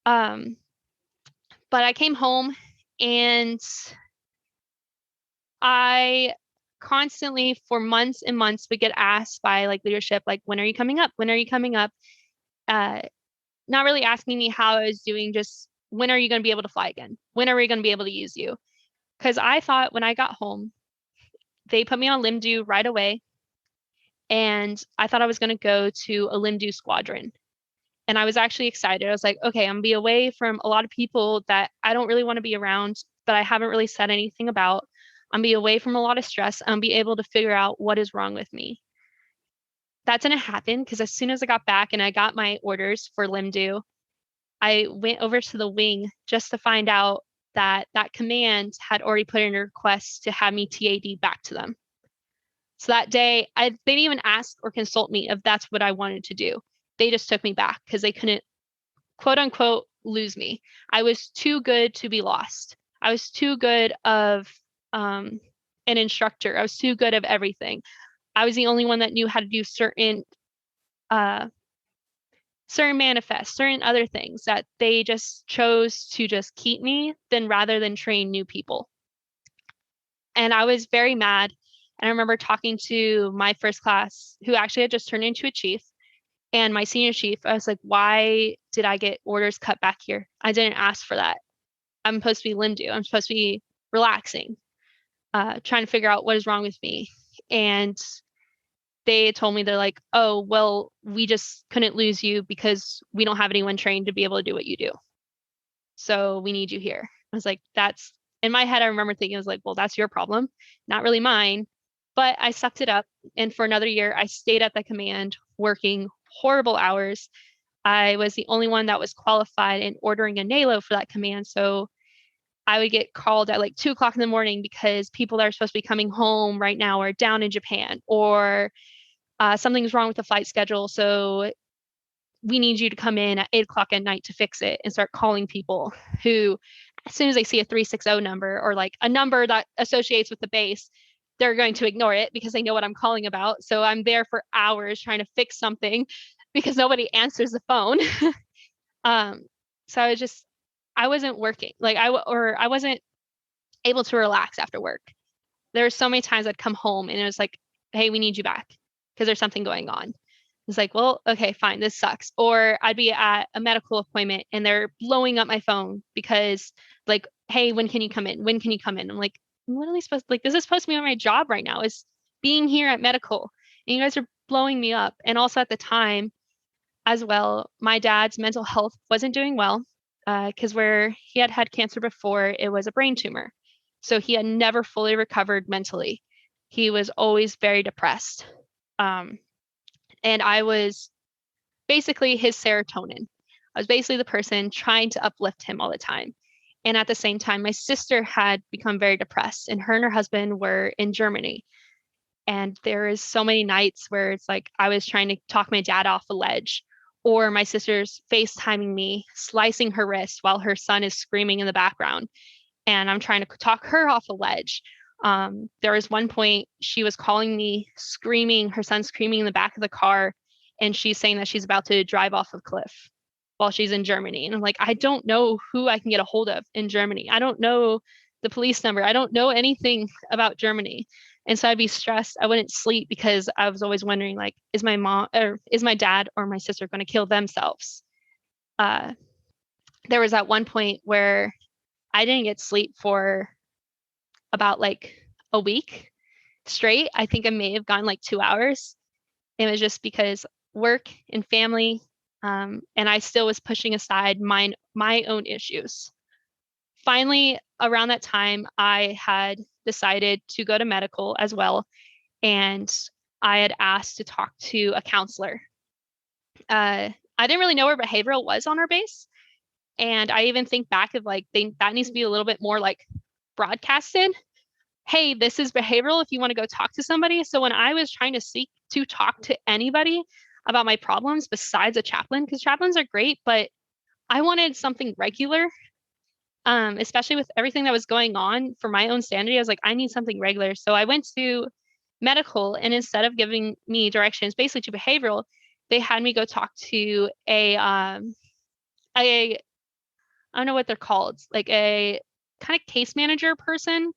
But I came home and I constantly for months and months would get asked by like leadership, like, when are you coming up? When are you coming up? uh, not really asking me how I was doing, just when are you going to be able to fly again? When are we going to be able to use you? Because I thought when I got home, they put me on LIMDU right away. And I thought I was going to go to a LIMDU squadron. And I was actually excited. I was like, okay, I'm going to be away from a lot of people that I don't really want to be around, but I haven't really said anything about. I'm going to be away from a lot of stress. I'm be able to figure out what is wrong with me. That didn't happen because as soon as I got back and I got my orders for LIMDU, I went over to the wing just to find out that that command had already put in a request to have me TAD back to them. So that day, they didn't even ask or consult me if that's what I wanted to do. They just took me back because they couldn't, quote unquote, lose me. I was too good to be lost. I was too good of an instructor. I was too good of everything. I was the only one that knew how to do certain manifests, certain other things that they just chose to just keep me rather than train new people. And I was very mad. And I remember talking to my first class, who actually had just turned into a chief, and my senior chief. I was like, why did I get orders cut back here? I didn't ask for that. I'm supposed to be LIMDU. I'm supposed to be relaxing, trying to figure out what is wrong with me. And they told me, they're like, oh, well, we just couldn't lose you because we don't have anyone trained to be able to do what you do. So we need you here. I was like, that's, in my head, I remember thinking, I was like, well, that's your problem, not really mine. But I sucked it up. And for another year, I stayed at the command working horrible hours. I was the only one that was qualified in ordering a NALO for that command. So I would get called at like 2:00 in the morning because people that are supposed to be coming home right now are down in Japan, or something's wrong with the flight schedule. So we need you to come in at 8:00 at night to fix it, and start calling people who, as soon as they see a 360 number or like a number that associates with the base, they're going to ignore it because they know what I'm calling about. So I'm there for hours trying to fix something because nobody answers the phone. So I wasn't working. Like I wasn't able to relax after work. There were so many times I'd come home and it was like, hey, we need you back because there's something going on. It's like, well, okay, fine, this sucks. Or I'd be at a medical appointment and they're blowing up my phone because, like, hey, when can you come in? When can you come in? I'm like, what are they supposed to, like, this is supposed to be my job right now, is being here at medical. And you guys are blowing me up. And also at the time as well, my dad's mental health wasn't doing well because where he had had cancer before, it was a brain tumor. So he had never fully recovered mentally. He was always very depressed. And I was basically his serotonin. I was basically the person trying to uplift him all the time. And at the same time, my sister had become very depressed, and her husband were in Germany. And there is so many nights where it's like I was trying to talk my dad off a ledge, or my sister's FaceTiming me, slicing her wrist while her son is screaming in the background. And I'm trying to talk her off a ledge. There was one point she was calling me, screaming, her son screaming in the back of the car, and she's saying that she's about to drive off a cliff while she's in Germany. And I'm like, I don't know who I can get a hold of in Germany. I don't know the police number. I don't know anything about Germany. And so I'd be stressed. I wouldn't sleep because I was always wondering, like, is my mom or is my dad or my sister going to kill themselves? There was at one point where I didn't get sleep for about like a week straight. I think I may have gone like 2 hours. It was just because work and family, and I still was pushing aside my own issues. Finally, around that time, I had decided to go to medical as well, and I had asked to talk to a counselor. I didn't really know where behavioral was on our base, and I even think back of like that needs to be a little bit more like broadcasted. Hey, this is behavioral if you want to go talk to somebody. So when I was trying to seek to talk to anybody about my problems besides a chaplain, because chaplains are great, but I wanted something regular, especially with everything that was going on for my own sanity. I was like, I need something regular. So I went to medical, and instead of giving me directions basically to behavioral, they had me go talk to I don't know what they're called, like a kind of case manager person.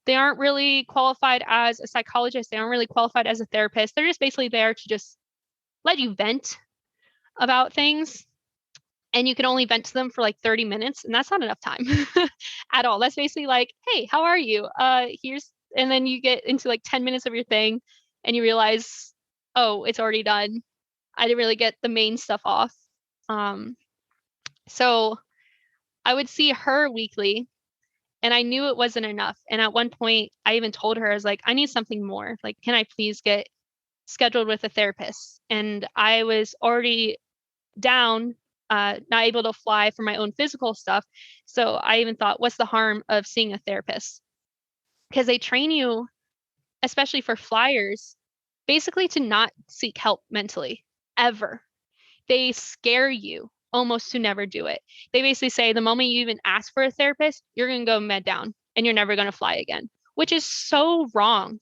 They aren't really qualified as a psychologist. They aren't really qualified as a therapist. They're just basically there to just let you vent. about things, and you can only vent to them for like 30 minutes, and that's not enough time at all. That's basically like, hey, how are you? Here's, and then you get into like 10 minutes of your thing and you realize, oh, it's already done. I didn't really get the main stuff off. So I would see her weekly, and I knew it wasn't enough. And at one point, I even told her, I was like, I need something more. Like, can I please get scheduled with a therapist? And I was already down, not able to fly for my own physical stuff. So I even thought, what's the harm of seeing a therapist? Because they train you, especially for flyers, basically to not seek help mentally ever. They scare you almost to never do it. They basically say the moment you even ask for a therapist, you're going to go med down and you're never going to fly again, which is so wrong.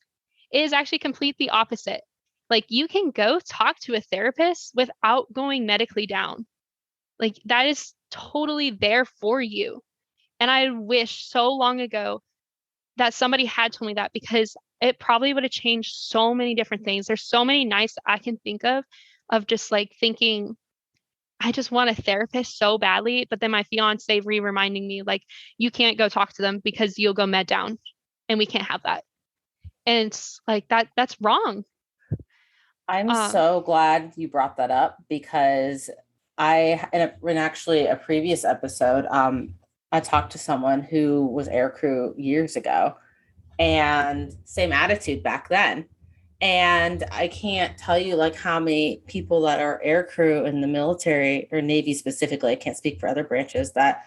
It is actually completely opposite. Like, you can go talk to a therapist without going medically down. Like, that is totally there for you. And I wish so long ago that somebody had told me that, because it probably would have changed so many different things. There's so many nights I can think of just like thinking, I just want a therapist so badly. But then my fiance reminding me, like, you can't go talk to them because you'll go med down, and we can't have that. And it's like, that's wrong. I'm Um, so glad you brought that up, because in actually a previous episode, I talked to someone who was air crew years ago, and same attitude back then. And I can't tell you like how many people that are air crew in the military or Navy specifically, I can't speak for other branches, that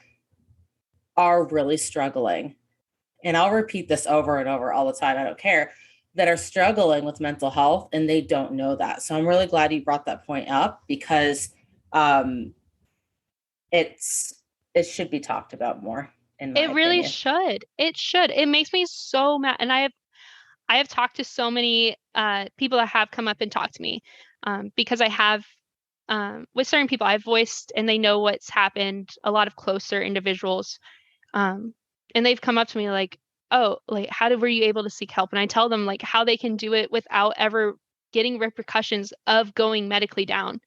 are really struggling. And I'll repeat this over and over all the time, I don't care, that are struggling with mental health and they don't know that. So I'm really glad you brought that point up, because um, it's it should be talked about more, in my it really opinion. should. It should. It makes me so mad. And I have talked to so many people that have come up and talked to me, because I have, with certain people I've voiced and they know what's happened, a lot of closer individuals. Um, and they've come up to me like, oh, like, were you able to seek help? And I tell them like how they can do it without ever getting repercussions of going medically down.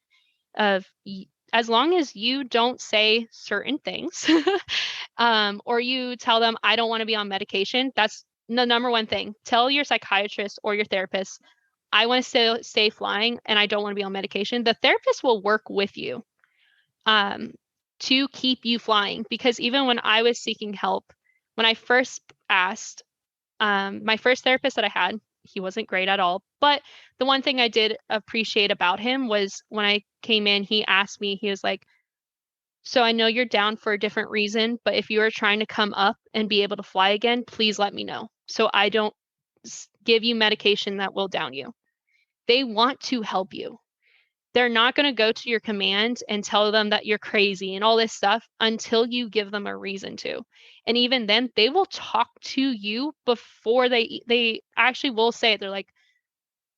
As long as you don't say certain things, or you tell them, I don't want to be on medication, that's the number one thing. Tell your psychiatrist or your therapist, I want to stay flying and I don't want to be on medication. The therapist will work with you, um, to keep you flying. Because even when I was seeking help, when I first asked, my first therapist that I had, he wasn't great at all. But the one thing I did appreciate about him was when I came in, he asked me, he was like, so I know you're down for a different reason, but if you are trying to come up and be able to fly again, please let me know so I don't give you medication that will down you. They want to help you. They're not going to go to your command and tell them that you're crazy and all this stuff until you give them a reason to. And even then, they will talk to you before they actually will say it. They're like,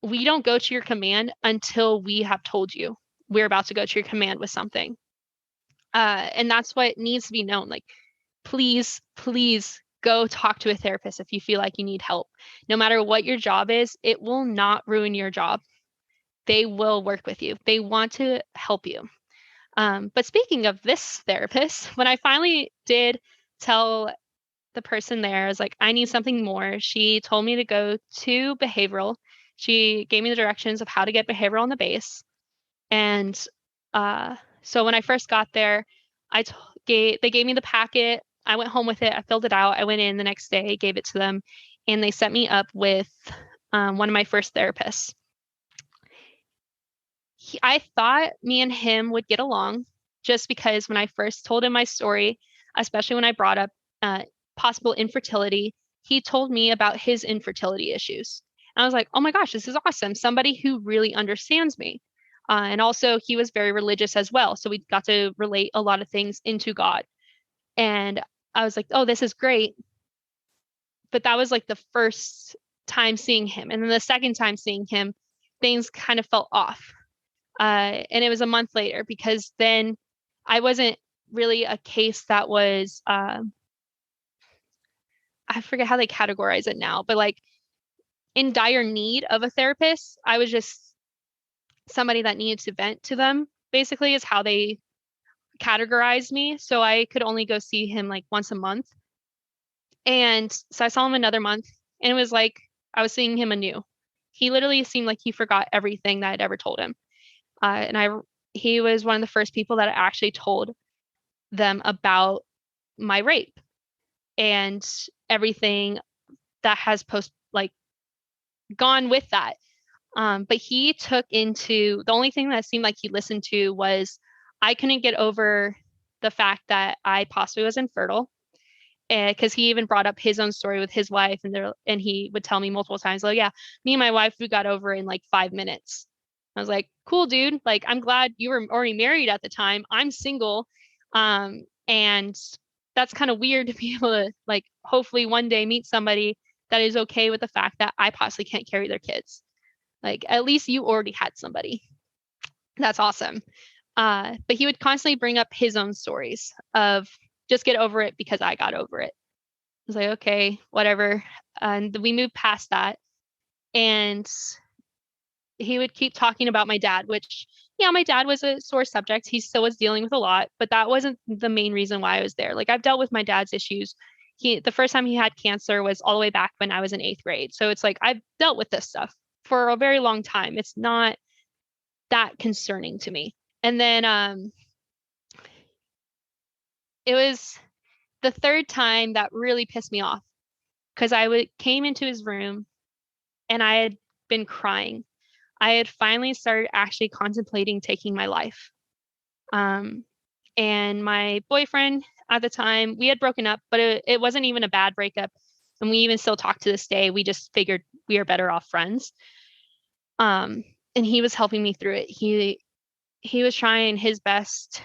we don't go to your command until we have told you we're about to go to your command with something. And that's what needs to be known. Like, please, please go talk to a therapist if you feel like you need help. No matter what your job is, it will not ruin your job. They will work with you. They want to help you. But speaking of this therapist, when I finally did tell the person there, I was like, I need something more. She told me to go to behavioral. She gave me the directions of how to get behavioral on the base. And so when I first got there, they gave me the packet. I went home with it. I filled it out. I went in the next day, gave it to them, and they set me up with one of my first therapists. I thought me and him would get along, just because when I first told him my story, especially when I brought up possible infertility, he told me about his infertility issues. And I was like, oh my gosh, this is awesome. Somebody who really understands me. And also, he was very religious as well. So we got to relate a lot of things into God. And I was like, oh, this is great. But that was like the first time seeing him. And then the second time seeing him, things kind of felt off. And it was a month later, because then I wasn't really a case that was, I forget how they categorize it now, but like in dire need of a therapist. I was just somebody that needed to vent to them. basically is how they categorized me. So I could only go see him like once a month. And so I saw him another month, and it was like I was seeing him anew. He literally seemed like he forgot everything that I'd ever told him. He was one of the first people that I actually told them about my rape and everything that has gone with that. But he took into the only thing that seemed like he listened to was I couldn't get over the fact that I possibly was infertile. Because he even brought up his own story with his wife, and he would tell me multiple times, "Oh yeah, me and my wife, we got over in like 5 minutes." I was like, "Cool, dude. Like, I'm glad you were already married at the time. I'm single, and that's kind of weird to be able to like hopefully one day meet somebody that is okay with the fact that I possibly can't carry their kids. Like, at least you already had somebody. That's awesome." But he would constantly bring up his own stories of just get over it because I got over it. I was like, okay, whatever. And we moved past that. And he would keep talking about my dad, which, yeah, my dad was a sore subject. He still was dealing with a lot, but that wasn't the main reason why I was there. Like, I've dealt with my dad's issues. The first time he had cancer was all the way back when I was in 8th grade. So it's like I've dealt with this stuff for a very long time. It's not that concerning to me. And then it was the third time that really pissed me off because came into his room and I had been crying. I had finally started actually contemplating taking my life. And my boyfriend at the time, we had broken up, but it wasn't even a bad breakup. And we even still talk to this day. We just figured we are better off friends. And he was helping me through it. He was trying his best,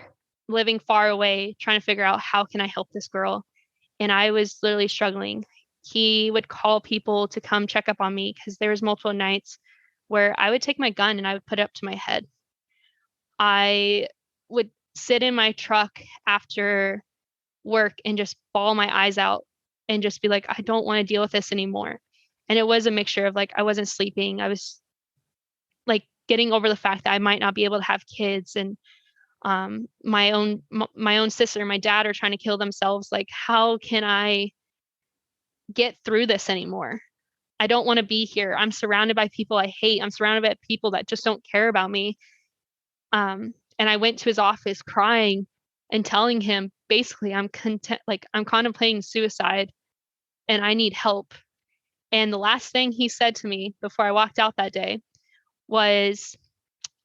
living far away, trying to figure out how can I help this girl. And I was literally struggling. He would call people to come check up on me because there was multiple nights where I would take my gun and I would put it up to my head. I would sit in my truck after work and just bawl my eyes out and just be like, I don't want to deal with this anymore. And it was a mixture of like, I wasn't sleeping. I was like getting over the fact that I might not be able to have kids, and my own sister and my dad are trying to kill themselves. Like, how can I get through this anymore? I don't want to be here. I'm surrounded by people I hate. I'm surrounded by people that just don't care about me. And I went to his office crying and telling him basically I'm contemplating suicide and I need help. And the last thing he said to me before I walked out that day was,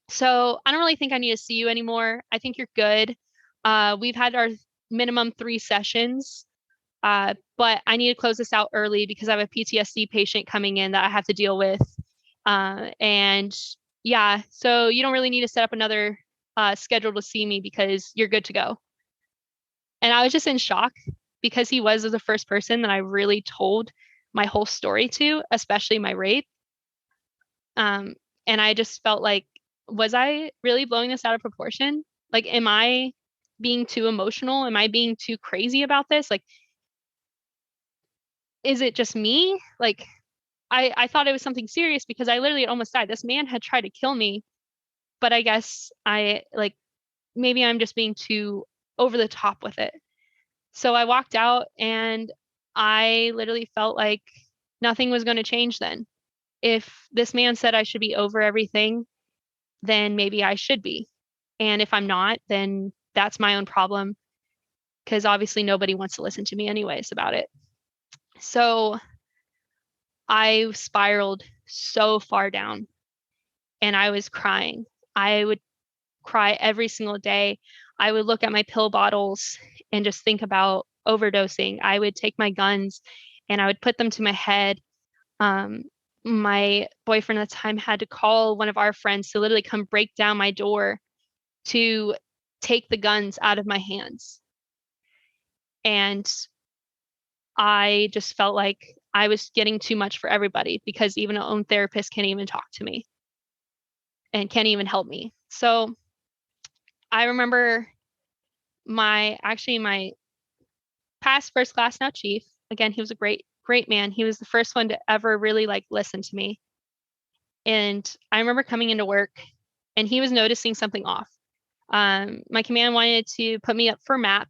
"So I don't really think I need to see you anymore. I think you're good. We've had our minimum 3 sessions, but I need to close this out early because I have a PTSD patient coming in that I have to deal with. And yeah, so you don't really need to set up another schedule to see me because you're good to go." And I was just in shock because he was the first person that I really told my whole story to, especially my rape. And I just felt like, was I really blowing this out of proportion? Like, am I being too emotional? Am I being too crazy about this? Like, is it just me? Like, I thought it was something serious because I literally almost died. This man had tried to kill me, but I guess maybe I'm just being too over the top with it. So I walked out and I literally felt like nothing was going to change then. If this man said I should be over everything, then maybe I should be. And if I'm not, then that's my own problem because obviously nobody wants to listen to me anyways about it. So I spiraled so far down and I was crying. I would cry every single day. I would look at my pill bottles and just think about overdosing. I would take my guns and I would put them to my head. My boyfriend at the time had to call one of our friends to literally come break down my door to take the guns out of my hands. And I just felt like I was getting too much for everybody because even an own therapist can't even talk to me and can't even help me. So I remember my past first class now chief. Again, he was a great man. He was the first one to ever really like listen to me. And I remember coming into work and he was noticing something off. My command wanted to put me up for MAP,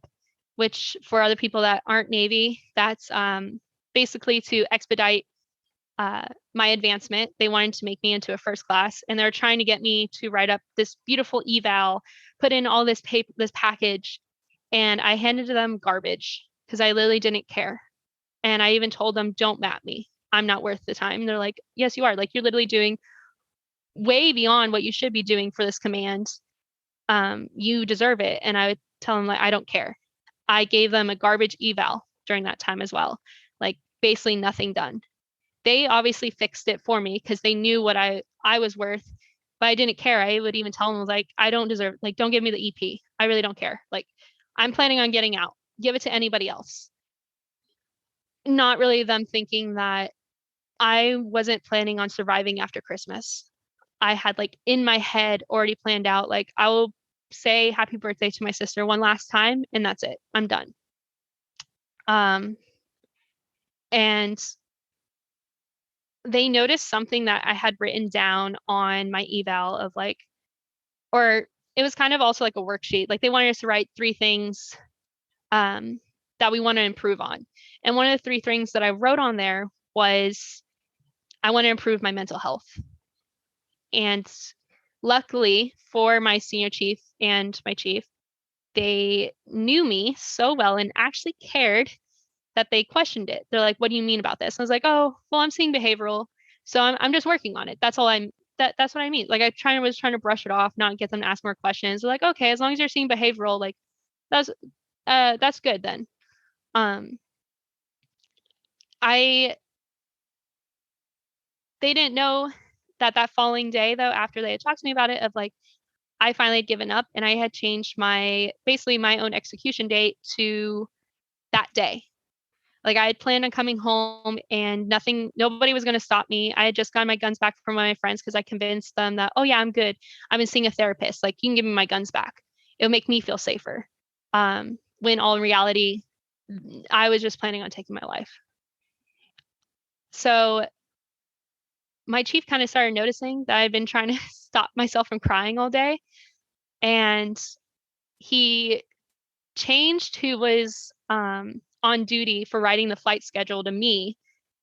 which for other people that aren't Navy, that's basically to expedite my advancement. They wanted to make me into a first class, and they're trying to get me to write up this beautiful eval, put in all this paper, this package, and I handed them garbage because I literally didn't care. And I even told them, don't map me. I'm not worth the time. And they're like, yes, you are. Like, you're literally doing way beyond what you should be doing for this command. You deserve it. And I would tell them, like, I don't care. I gave them a garbage eval during that time as well. Like, basically nothing done. They obviously fixed it for me because they knew what I was worth, but I didn't care. I would even tell them, like, I don't deserve, like, don't give me the EP. I really don't care. Like, I'm planning on getting out. Give it to anybody else. Not really them thinking that I wasn't planning on surviving after Christmas. I had, like, in my head already planned out, like, I will say happy birthday to my sister one last time, and that's it. I'm done. And they noticed something that I had written down on my eval of, like, or it was kind of also like a worksheet. Like, they wanted us to write 3 things that we want to improve on. And one of the 3 things that I wrote on there was, I want to improve my mental health. And luckily for my senior chief and my chief, they knew me so well and actually cared that they questioned it. They're like, what do you mean about this? I was like, oh, well, I'm seeing behavioral. So I'm just working on it. That's all that's what I mean. Like, I was trying to brush it off, not get them to ask more questions. They're like, okay, as long as you're seeing behavioral, like, that's good then. They didn't know that following day, though, after they had talked to me about it, of, like, I finally had given up and I had changed basically my own execution date to that day. Like, I had planned on coming home and nobody was going to stop me. I had just gotten my guns back from my friends because I convinced them that, oh yeah, I'm good. I've been seeing a therapist. Like, you can give me my guns back. It'll make me feel safer. When all in reality, I was just planning on taking my life. So my chief kind of started noticing that I'd been trying to stop myself from crying all day. And he changed who was on duty for writing the flight schedule to me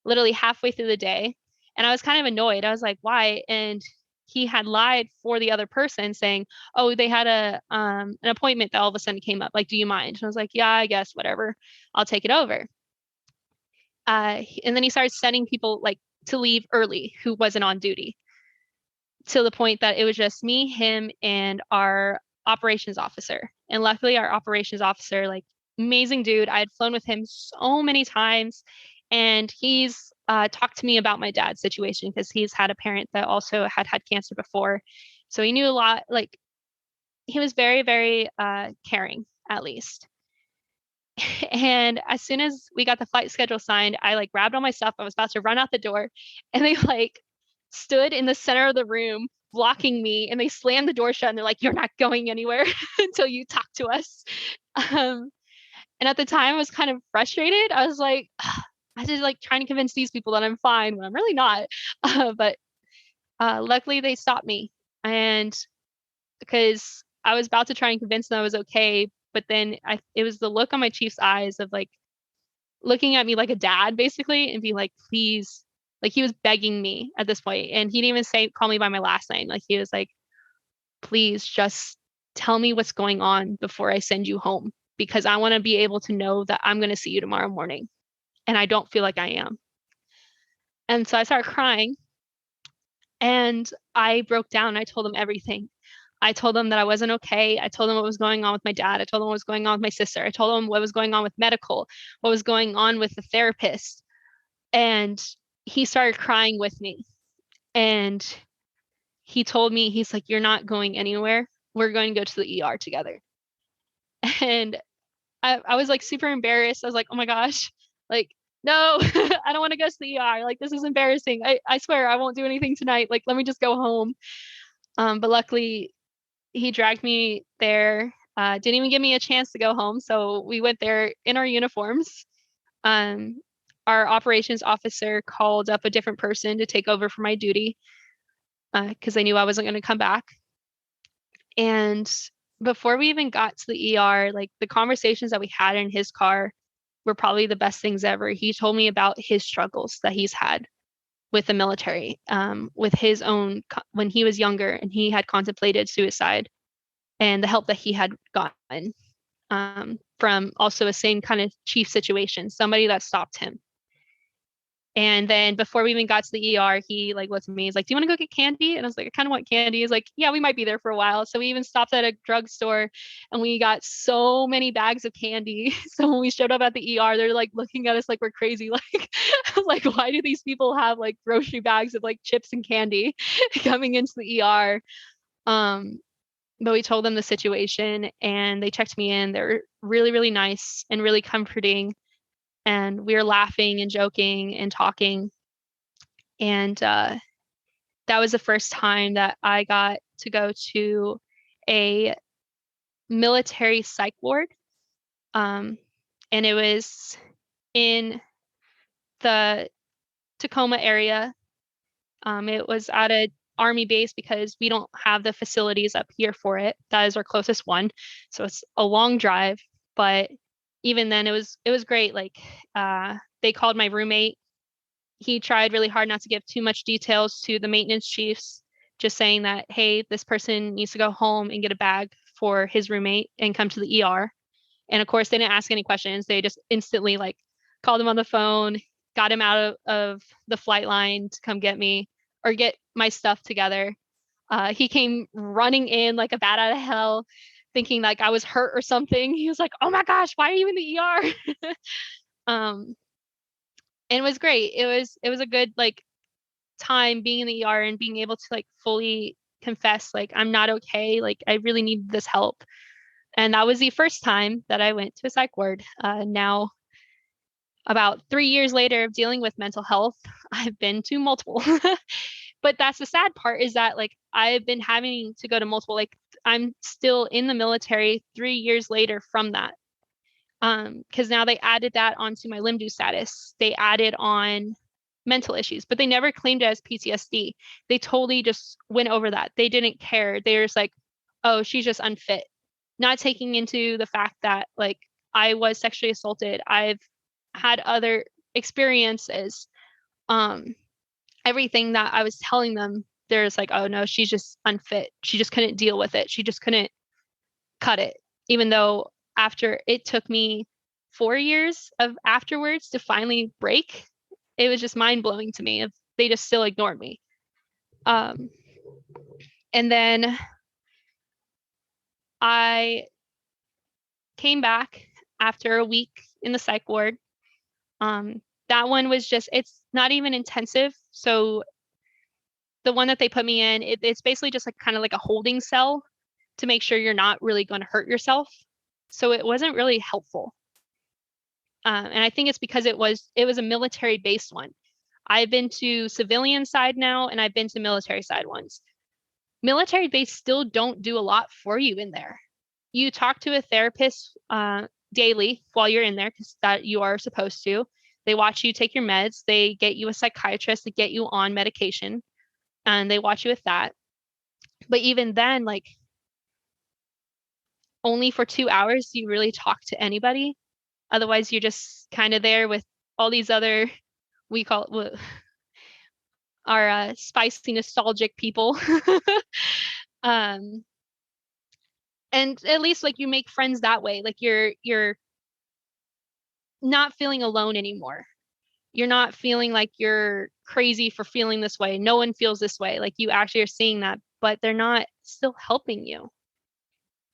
literally halfway through the day. And I was kind of annoyed. I was like, why? And he had lied for the other person, saying, oh, they had an appointment that all of a sudden came up. Like, do you mind? And I was like, yeah, I guess, whatever. I'll take it over. And then he started sending people, like, to leave early who wasn't on duty, to the point that it was just me, him, and our operations officer. And luckily our operations officer, like, amazing dude. I had flown with him so many times, and he's talked to me about my dad's situation because he's had a parent that also had cancer before. So he knew a lot. Like, he was very, very caring, at least. And as soon as we got the flight schedule signed, I, like, grabbed all my stuff. I was about to run out the door, and they, like, stood in the center of the room blocking me, and they slammed the door shut, and they're like, you're not going anywhere until you talk to us. And at the time I was kind of frustrated. I was like, I was just, like, trying to convince these people that I'm fine when I'm really not. But luckily they stopped me, and because I was about to try and convince them I was okay, but then it was the look on my chief's eyes of, like, looking at me like a dad, basically, and being like, please. Like, he was begging me at this point, and he didn't even call me by my last name. Like, he was like, please just tell me what's going on before I send you home, because I want to be able to know that I'm going to see you tomorrow morning, and I don't feel like I am. And so I started crying, and I broke down. I told them everything. I told them that I wasn't okay. I told them what was going on with my dad. I told them what was going on with my sister. I told them what was going on with medical, what was going on with the therapist. And he started crying with me. And he told me, he's like, you're not going anywhere. We're going to go to the ER together. And I was, like, super embarrassed. I was like, oh my gosh, like, no, I don't want to go to the ER. Like, this is embarrassing. I swear I won't do anything tonight. Like, let me just go home. But luckily he dragged me there. Didn't even give me a chance to go home. So we went there in our uniforms. Our operations officer called up a different person to take over for my duty because they knew I wasn't going to come back. And before we even got to the ER, like the conversations that we had in his car were probably the best things ever. He told me about his struggles that he's had with the military, with his own when he was younger and he had contemplated suicide, and the help that he had gotten from also a same kind of chief situation, somebody that stopped him. And then before we even got to the ER, he like looked at me. He's like, "Do you want to go get candy?" And I was like, "I kind of want candy." He's like, "Yeah, we might be there for a while." So we even stopped at a drugstore, and we got so many bags of candy. So when we showed up at the ER, they're like looking at us like we're crazy. Like why do these people have like grocery bags of like chips and candy coming into the ER? But we told them the situation, and they checked me in. They're really, really nice and really comforting. And we were laughing and joking and talking. And that was the first time that I got to go to a military psych ward. And it was in the Tacoma area. It was at a Army base because we don't have the facilities up here for it. That is our closest one. So it's a long drive, but even then it was great. Like they called my roommate. He tried really hard not to give too much details to the maintenance chiefs, just saying that, hey, this person needs to go home and get a bag for his roommate and come to the ER. And of course, they didn't ask any questions. They just instantly like called him on the phone, got him out of the flight line to come get me or get my stuff together. He came running in like a bat out of hell, thinking like I was hurt or something. He was like, "Oh my gosh, why are you in the ER?" um, and it was great. It was a good like time being in the ER and being able to like fully confess like I'm not okay. Like I really need this help. And that was the first time that I went to a psych ward. Now, about 3 years later of dealing with mental health, I've been to multiple. But that's the sad part is that like I've been having to go to multiple. Like I'm still in the military 3 years later from that. Because now they added that onto my limb status. They added on mental issues, but they never claimed it as PTSD. They totally just went over that. They didn't care. They were just like, "Oh, she's just unfit," not taking into the fact that like I was sexually assaulted. I've had other experiences. Um, Everything that I was telling them, there's like, "Oh no, she's just unfit. She just couldn't deal with it. She just couldn't cut it." Even though after it took me 4 years of afterwards to finally break, it was just mind blowing to me if they just still ignored me. Um, and then I came back after a week in the psych ward. That one was just, it's not even intensive. So the one that they put me in, it's basically just like kind of like a holding cell to make sure you're not really going to hurt yourself. So it wasn't really helpful. And I think it's because it was a military based one. I've been to civilian side now, and I've been to military side ones. Military base still don't do a lot for you in there. You talk to a therapist daily while you're in there because that you are supposed to. They watch you take your meds. They get you a psychiatrist to get you on medication, and they watch you with that. But even then, like only for 2 hours do you really talk to anybody. Otherwise, you're just kind of there with all these other, we call it our spicy nostalgic people. um, and at least like you make friends that way. Like you're not feeling alone anymore. You're not feeling like you're crazy for feeling this way. No one feels this way. Like you actually are seeing that, but they're not still helping you.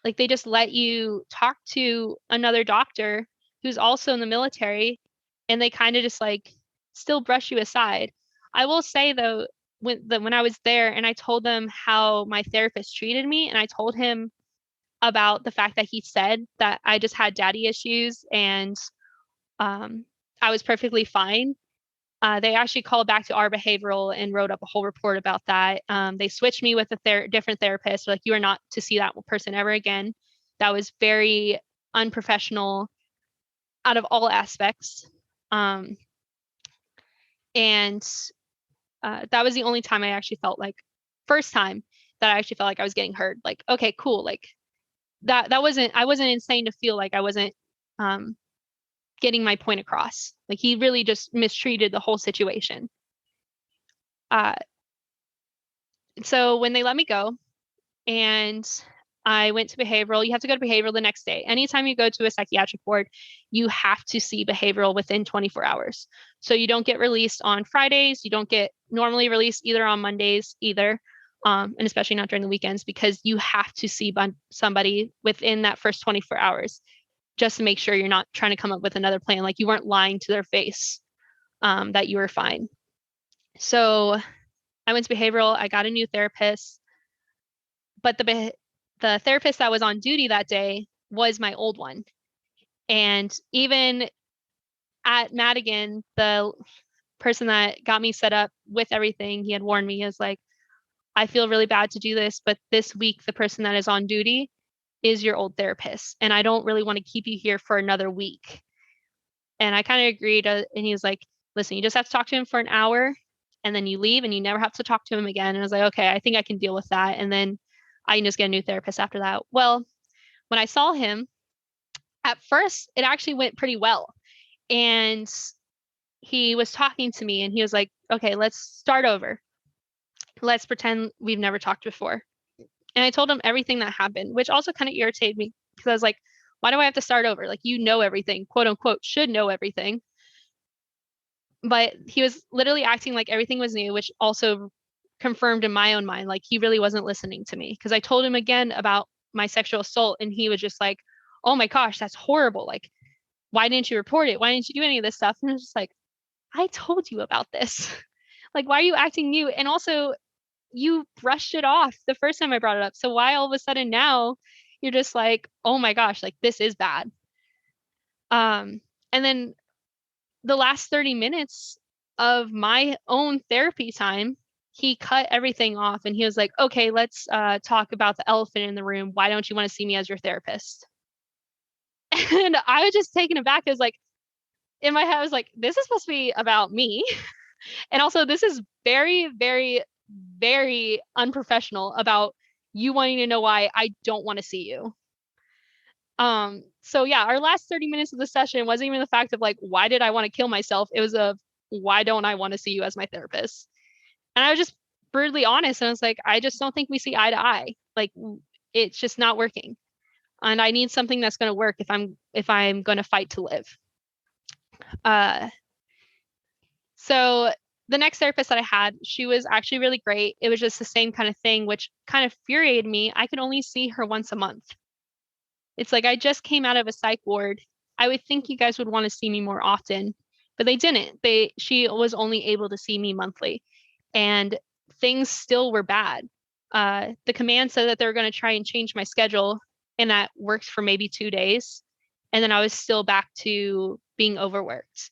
Like they just let you talk to another doctor who's also in the military, and they kind of just like still brush you aside. I will say though, when I was there and I told them how my therapist treated me, and I told him about the fact that he said that I just had daddy issues and um, I was perfectly fine. They actually called back to our behavioral and wrote up a whole report about that. They switched me with a different therapist. Like, you are not to see that person ever again. That was very unprofessional out of all aspects. And that was the only time I actually felt like, first time that I actually felt like I was getting heard. Like, okay, cool. Like, I wasn't insane to feel like I wasn't getting my point across. Like he really just mistreated the whole situation. Uh, so when they let me go and I went to behavioral, you have to go to behavioral the next day. Anytime you go to a psychiatric ward, you have to see behavioral within 24 hours. So you don't get released on Fridays. You don't get normally released either on Mondays either. And especially not during the weekends, because you have to see somebody within that first 24 hours just to make sure you're not trying to come up with another plan. Like you weren't lying to their face that you were fine. So I went to behavioral. I got a new therapist, but the therapist that was on duty that day was my old one. And even at Madigan, the person that got me set up with everything, he had warned me, is like, I feel really bad to do this, but this week, the person that is on duty is your old therapist. And I don't really want to keep you here for another week. And I kind of agreed. And he was like, listen, you just have to talk to him for an hour and then you leave and you never have to talk to him again. And I was like, okay, I think I can deal with that. And then I can just get a new therapist after that. Well, when I saw him, at first, it actually went pretty well. And he was talking to me and he was like, okay, let's start over. Let's pretend we've never talked before. And I told him everything that happened, which also kind of irritated me because I was like, why do I have to start over? Like, you know everything, quote unquote, should know everything. But he was literally acting like everything was new, which also confirmed in my own mind, like he really wasn't listening to me. Because I told him again about my sexual assault and he was just like, oh my gosh, that's horrible. Like, why didn't you report it? Why didn't you do any of this stuff? And I was just like, I told you about this. Like, why are you acting new? And also, you brushed it off the first time I brought it up. So why all of a sudden now you're just like, oh my gosh, like this is bad. And then the last 30 minutes of my own therapy time, he cut everything off and he was like, okay, let's talk about the elephant in the room. Why don't you want to see me as your therapist? And I was just taken aback. I was like, in my head, I was like, this is supposed to be about me. And also, this is very, very, very unprofessional about you wanting to know why I don't want to see you. So yeah, our last 30 minutes of the session wasn't even the fact of like, why did I want to kill myself? It was a, why don't I want to see you as my therapist? And I was just brutally honest. And I was like, I just don't think we see eye to eye. Like, it's just not working. And I need something that's going to work if I'm going to fight to live. So the next therapist that I had, she was actually really great. It was just the same kind of thing, which kind of infuriated me. I could only see her once a month. It's like I just came out of a psych ward. I would think you guys would want to see me more often, but they didn't. She was only able to see me monthly, and things still were bad. The command said that they were going to try and change my schedule, and that worked for maybe 2 days, and then I was still back to being overworked.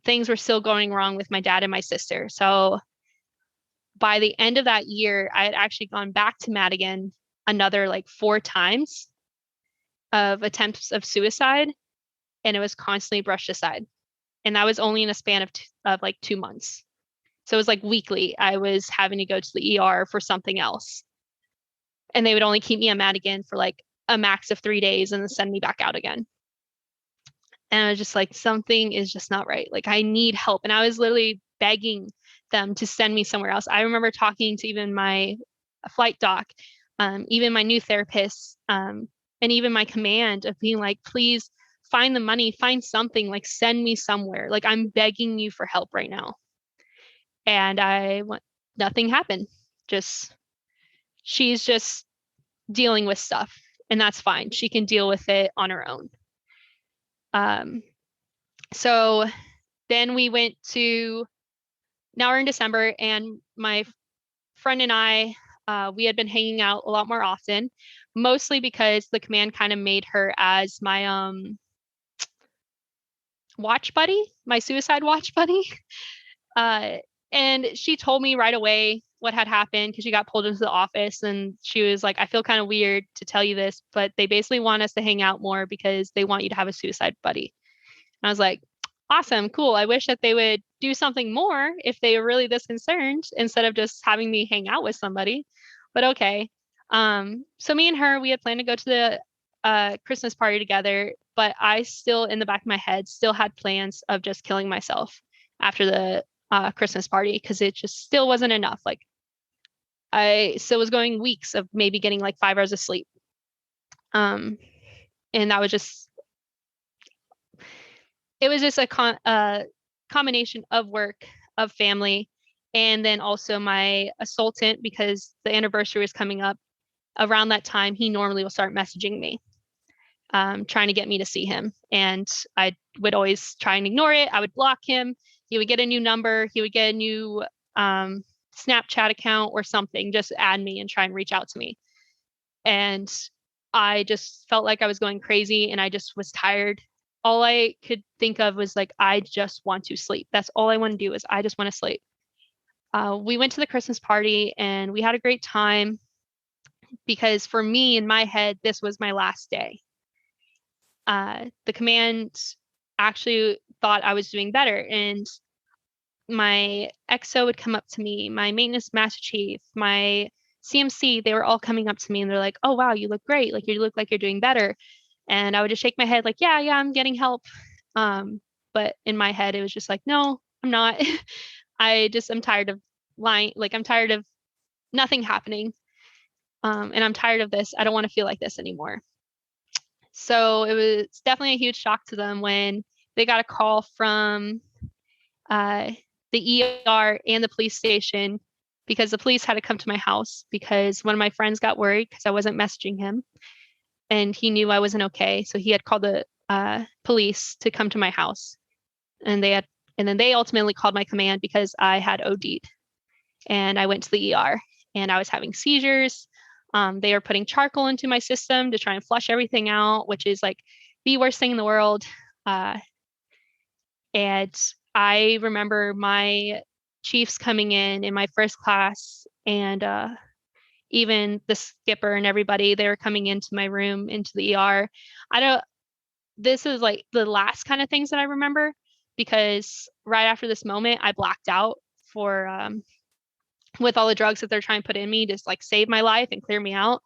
Things were still going wrong with my dad and my sister. So by the end of that year, I had actually gone back to Madigan another like 4 times of attempts of suicide, and it was constantly brushed aside. And that was only in a span of like 2 months. So it was like weekly, I was having to go to the ER for something else. And they would only keep me at Madigan for like a max of 3 days and then send me back out again. And I was just like, something is just not right. Like, I need help. And I was literally begging them to send me somewhere else. I remember talking to even my flight doc, even my new therapist, and even my command of being like, please find the money, find something, like send me somewhere. Like, I'm begging you for help right now. And nothing happened. She's just dealing with stuff, and that's fine. She can deal with it on her own. So then we went to, now we're in December, and my friend and I, we had been hanging out a lot more often, mostly because the command kind of made her as my watch buddy, my suicide watch buddy. And she told me right away what had happened because she got pulled into the office, and she was like, I feel kind of weird to tell you this, but they basically want us to hang out more because they want you to have a suicide buddy. And I was like, awesome, cool. I wish that they would do something more if they were really this concerned instead of just having me hang out with somebody. But okay. So me and her, we had planned to go to the a Christmas party together, but I still, in the back of my head, still had plans of just killing myself after the Christmas party, because it just still wasn't enough. Like, I still was going weeks of maybe getting like 5 hours of sleep. And that was just, it was just a combination of work, of family, and then also my assaultant, because the anniversary was coming up. Around that time, he normally will start messaging me, trying to get me to see him. And I would always try and ignore it. I would block him. He would get a new number. He would get a new Snapchat account or something, just add me and try and reach out to me. And I just felt like I was going crazy, and I just was tired. All I could think of was like, I just want to sleep. That's all I want to do, is I just want to sleep. We went to the Christmas party and we had a great time, because for me, in my head, this was my last day. The command actually thought I was doing better, and my XO would come up to me, my maintenance master chief, my CMC, they were all coming up to me and they're like, "Oh, wow, you look great. Like, you look like you're doing better." And I would just shake my head like, yeah, I'm getting help. But in my head, it was just like, no, I'm not. I'm tired of lying. Like, I'm tired of nothing happening. And I'm tired of this. I don't want to feel like this anymore. So it was definitely a huge shock to them when they got a call from the ER and the police station, because the police had to come to my house because one of my friends got worried because I wasn't messaging him, and he knew I wasn't okay. So he had called the police to come to my house, and then they ultimately called my command because I had OD'd, and I went to the ER and I was having seizures. They were putting charcoal into my system to try and flush everything out, which is like the worst thing in the world. And I remember my chiefs coming in my first class, and even the skipper and everybody, they were coming into my room, into the ER. This is like the last kind of things that I remember, because right after this moment, I blacked out for, with all the drugs that they're trying to put in me to like save my life and clear me out.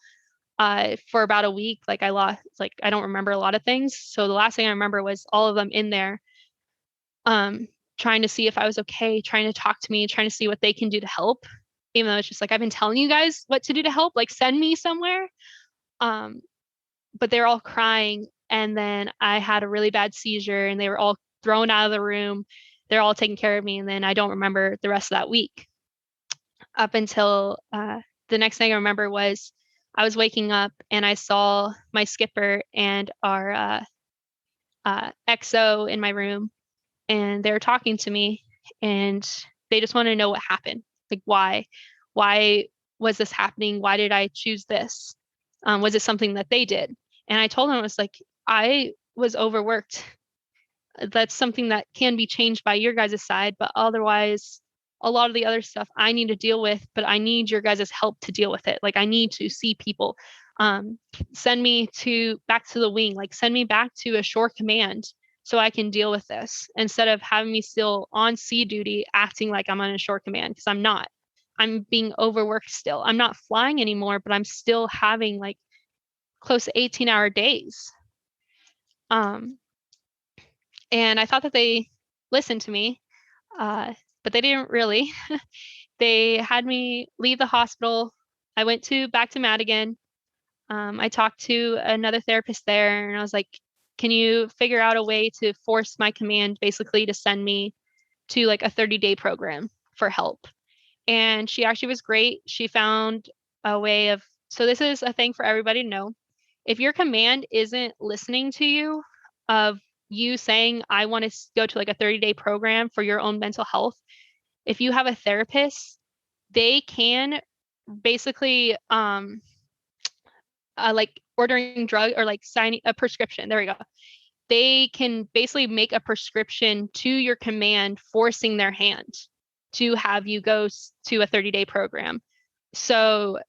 For about a week, like I don't remember a lot of things. So the last thing I remember was all of them in there, trying to see if I was okay, trying to talk to me, trying to see what they can do to help. Even though it's just like, I've been telling you guys what to do to help, like send me somewhere. But they're all crying. And then I had a really bad seizure and they were all thrown out of the room. They're all taking care of me. And then I don't remember the rest of that week, up until the next thing I remember was I was waking up and I saw my skipper and our XO in my room, and they were talking to me, and they just wanted to know what happened. Like, why was this happening? Why did I choose this? Was it something that they did? And I told them, I was like, I was overworked. That's something that can be changed by your guys' side, but otherwise, a lot of the other stuff I need to deal with, but I need your guys' help to deal with it. Like, I need to see people. Send me back to the wing, like send me back to a shore command so I can deal with this, instead of having me still on sea duty acting like I'm on a shore command, because I'm not. I'm being overworked still. I'm not flying anymore, but I'm still having like close to 18-hour days. And I thought that they listened to me, but they didn't really. They had me leave the hospital. I went back to Madigan. I talked to another therapist there, and I was like, can you figure out a way to force my command basically to send me to like a 30-day program for help? And she actually was great. She found a way of, so this is a thing for everybody to know. If your command isn't listening to you, of you saying, I want to go to like a 30-day program for your own mental health, if you have a therapist, they can basically like ordering drug or like signing a prescription. There we go. They can basically make a prescription to your command, forcing their hand to have you go to a 30-day program. So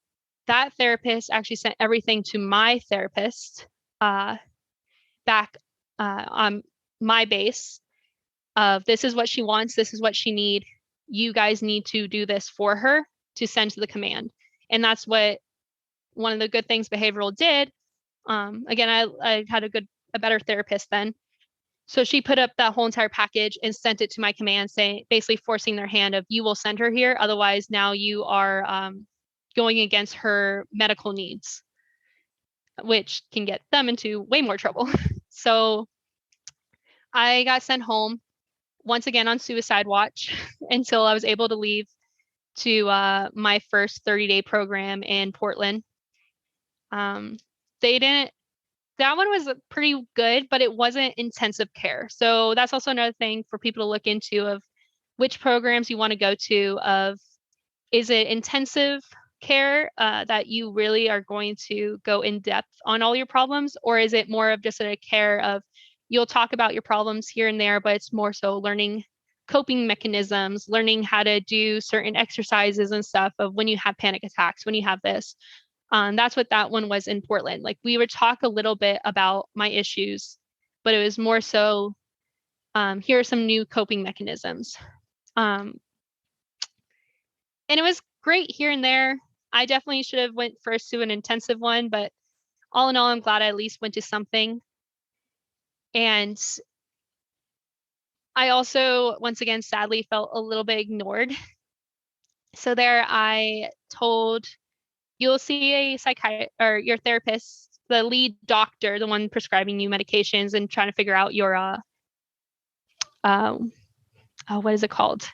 that therapist actually sent everything to my therapist back on my base of, this is what she wants, this is what she needs. You guys need to do this for her to send to the command. And that's what one of the good things behavioral did. Again, I had a better therapist then. So she put up that whole entire package and sent it to my command, saying, basically forcing their hand of, you will send her here. Otherwise, now you are going against her medical needs, which can get them into way more trouble. So I got sent home once again on suicide watch until I was able to leave to my first 30-day program in Portland. They didn't, that one was pretty good, but it wasn't intensive care. So that's also another thing for people to look into of which programs you want to go to. Of, is it intensive care that you really are going to go in depth on all your problems, or is it more of just a care of, you'll talk about your problems here and there, but it's more so learning coping mechanisms, learning how to do certain exercises and stuff of when you have panic attacks, when you have this. That's what that one was in Portland. Like, we would talk a little bit about my issues, but it was more so, here are some new coping mechanisms. And it was great here and there. I definitely should have went first to an intensive one, but all in all, I'm glad I at least went to something. And I also, once again, sadly felt a little bit ignored. So there I told, you'll see a psychiatrist or your therapist, the lead doctor, the one prescribing you medications and trying to figure out your what is it called?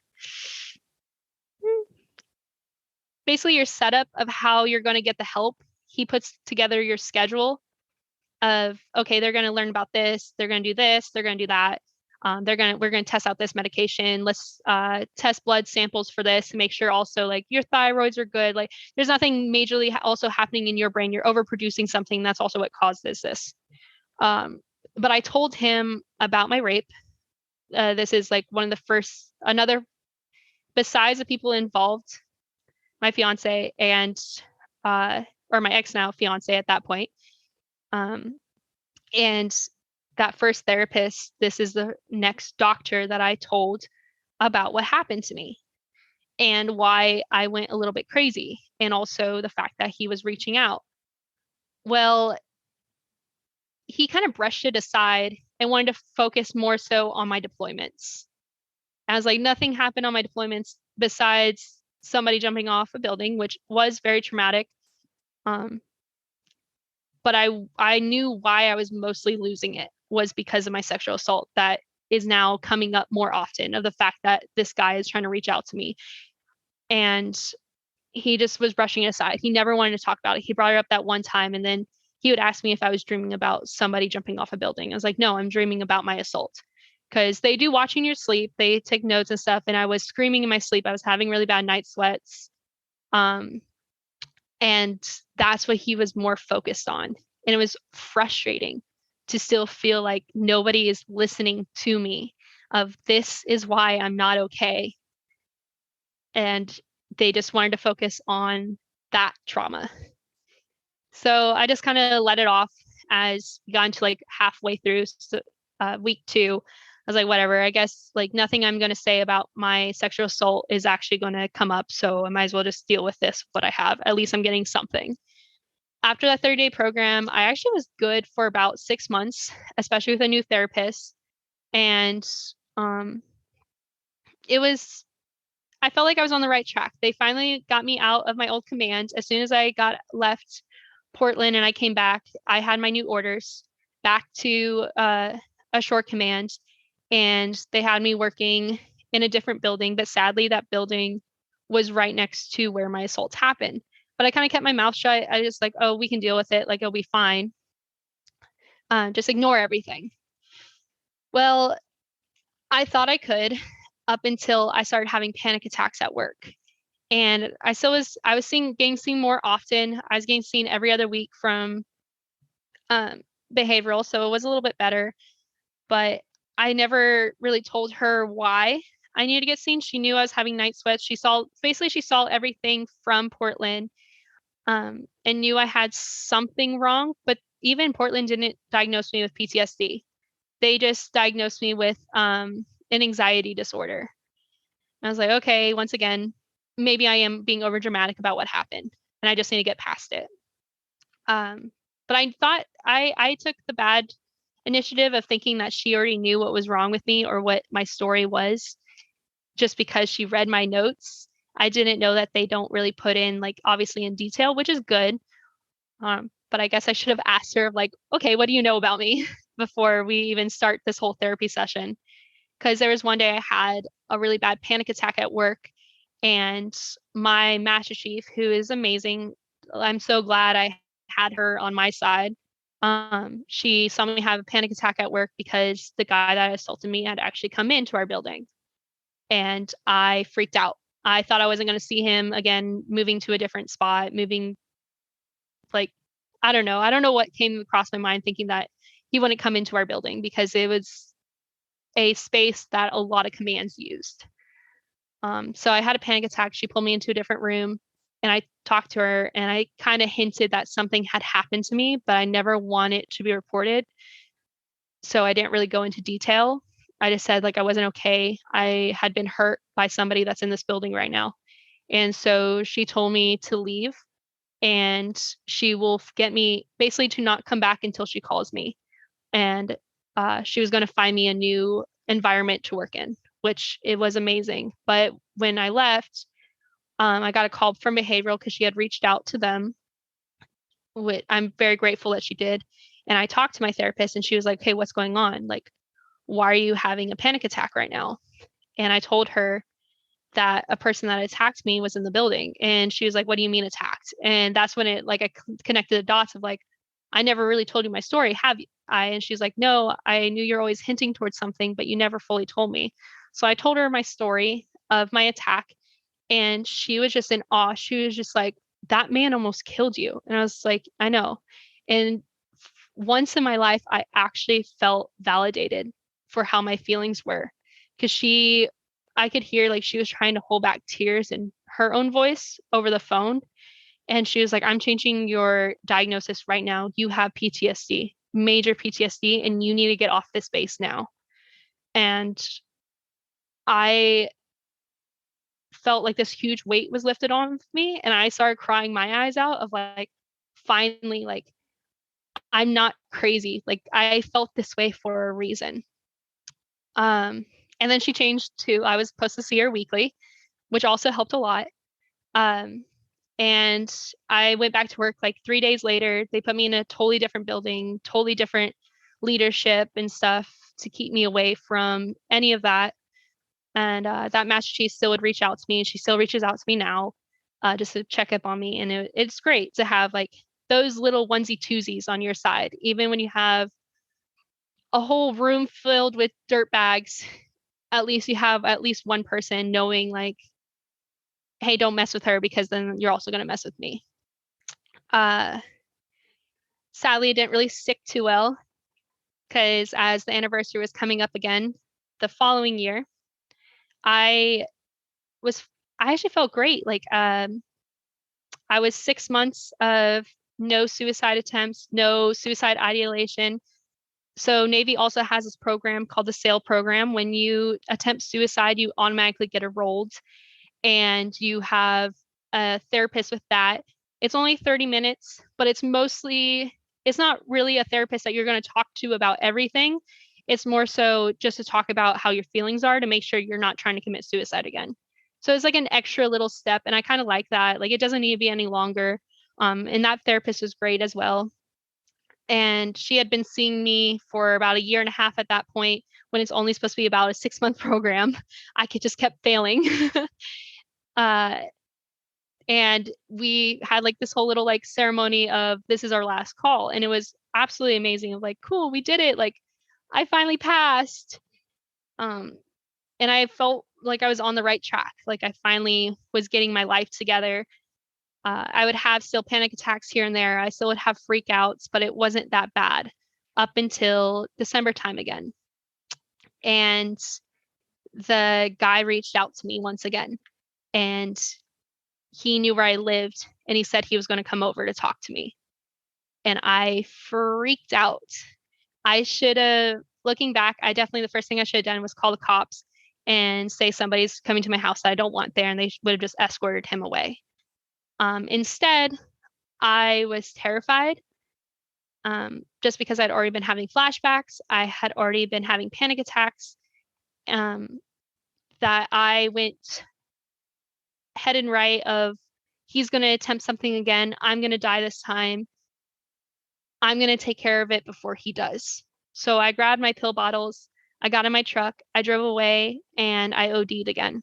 Basically your setup of how you're going to get the help. He puts together your schedule of, okay, they're going to learn about this, they're going to do this, they're going to do that. We're going to test out this medication. Let's test blood samples for this to make sure also like your thyroids are good. Like, there's nothing majorly also happening in your brain. You're overproducing something. That's also what causes this. But I told him about my rape. This is like one of the first, besides the people involved, my fiance and, or my ex now fiance at that point. And that first therapist, this is the next doctor that I told about what happened to me and why I went a little bit crazy, and also the fact that he was reaching out. Well, he kind of brushed it aside and wanted to focus more so on my deployments. I was like, nothing happened on my deployments besides somebody jumping off a building, which was very traumatic. But I knew why I was mostly losing it was because of my sexual assault that is now coming up more often, of the fact that this guy is trying to reach out to me. And he just was brushing it aside. He never wanted to talk about it. He brought it up that one time, and then he would ask me if I was dreaming about somebody jumping off a building. I was like, no, I'm dreaming about my assault. Because they do watch in your sleep. They take notes and stuff. And I was screaming in my sleep. I was having really bad night sweats. And that's what he was more focused on. And it was frustrating to still feel like nobody is listening to me, of this is why I'm not okay. And they just wanted to focus on that trauma. So I just kind of let it off as we got into like halfway through week 2. I was like, whatever, I guess like nothing I'm going to say about my sexual assault is actually going to come up. So I might as well just deal with this, what I have. At least I'm getting something. After that 30-day program, I actually was good for about 6 months, especially with a new therapist. And I felt like I was on the right track. They finally got me out of my old command. As soon as I got left Portland and I came back, I had my new orders back to a short command, and they had me working in a different building. But sadly, that building was right next to where my assaults happened. But I kind of kept my mouth shut. I just like, oh, we can deal with it. Like, it'll be fine. Just ignore everything. Well, I thought I could, up until I started having panic attacks at work. And I was getting seen more often. I was getting seen every other week from behavioral. So it was a little bit better, but I never really told her why I needed to get seen. She knew I was having night sweats. She saw everything from Portland, and knew I had something wrong. But even Portland didn't diagnose me with PTSD. They just diagnosed me with an anxiety disorder. I was like, okay, once again, maybe I am being over dramatic about what happened, and I just need to get past it. But I thought I took the bad initiative of thinking that she already knew what was wrong with me or what my story was just because she read my notes. I didn't know that they don't really put in like obviously in detail, which is good. But I guess I should have asked her like, okay, what do you know about me before we even start this whole therapy session? Because there was one day I had a really bad panic attack at work, and my master chief, who is amazing, I'm so glad I had her on my side. She saw me have a panic attack at work because the guy that assaulted me had actually come into our building, and I freaked out. I thought I wasn't going to see him again, moving to a different spot, moving like, I don't know. I don't know what came across my mind thinking that he wouldn't come into our building because it was a space that a lot of commands used. So I had a panic attack. She pulled me into a different room and I talked to her and I kind of hinted that something had happened to me, but I never wanted it to be reported. So I didn't really go into detail. I just said like I wasn't okay. I had been hurt by somebody that's in this building right now. And so she told me to leave and she will get me basically to not come back until she calls me. And she was going to find me a new environment to work in, which it was amazing. But when I left, I got a call from behavioral because she had reached out to them. Which I'm very grateful that she did. And I talked to my therapist and she was like, hey, what's going on? Like, why are you having a panic attack right now? And I told her that a person that attacked me was in the building. And she was like, what do you mean attacked? And that's when it like I connected the dots of like, I never really told you my story, have you? And she's like, no, I knew you're always hinting towards something, but you never fully told me. So I told her my story of my attack and she was just in awe. She was just like, that man almost killed you. And I was like, I know. And once in my life, I actually felt validated for how my feelings were because I could hear like she was trying to hold back tears in her own voice over the phone. And she was like, I'm changing your diagnosis right now. You have PTSD, major PTSD, and you need to get off this base now. And I felt like this huge weight was lifted off me. And I started crying my eyes out of like, finally, like, I'm not crazy. Like, I felt this way for a reason. And then she changed to, I was supposed to see her weekly, which also helped a lot. Um, and I went back to work like 3 days later. They put me in a totally different building, totally different leadership and stuff to keep me away from any of that. And that master chief still would reach out to me, and she still reaches out to me now, just to check up on me. And it's great to have like those little onesie twosies on your side, even when you have a whole room filled with dirt bags. At least you have at least one person knowing like, hey, don't mess with her because then you're also going to mess with me. Sadly, it didn't really stick too well because as the anniversary was coming up again the following year, I actually felt great. Like, I was 6 months of no suicide attempts, no suicide ideation. So Navy also has this program called the SAIL program. When you attempt suicide, you automatically get enrolled and you have a therapist with that. It's only 30 minutes, but it's not really a therapist that you're going to talk to about everything. It's more so just to talk about how your feelings are to make sure you're not trying to commit suicide again. So it's like an extra little step. And I kind of like that. Like it doesn't need to be any longer. And that therapist was great as well. And she had been seeing me for about a year and a half at that point when it's only supposed to be about a 6-month program. I could just kept failing. And we had like this whole little like ceremony of this is our last call. And it was absolutely amazing. Like, cool, we did it. Like I finally passed. And I felt like I was on the right track. Like I finally was getting my life together. I would have still panic attacks here and there. I still would have freakouts, but it wasn't that bad up until December time again. And the guy reached out to me once again and he knew where I lived and he said he was going to come over to talk to me. And I freaked out. I should have, looking back, the first thing I should have done was call the cops and say somebody's coming to my house that I don't want there, and they would have just escorted him away. Instead, I was terrified just because I'd already been having flashbacks. I had already been having panic attacks, that I went head and right of, he's going to attempt something again. I'm going to die this time. I'm going to take care of it before he does. So I grabbed my pill bottles. I got in my truck. I drove away and I OD'd again.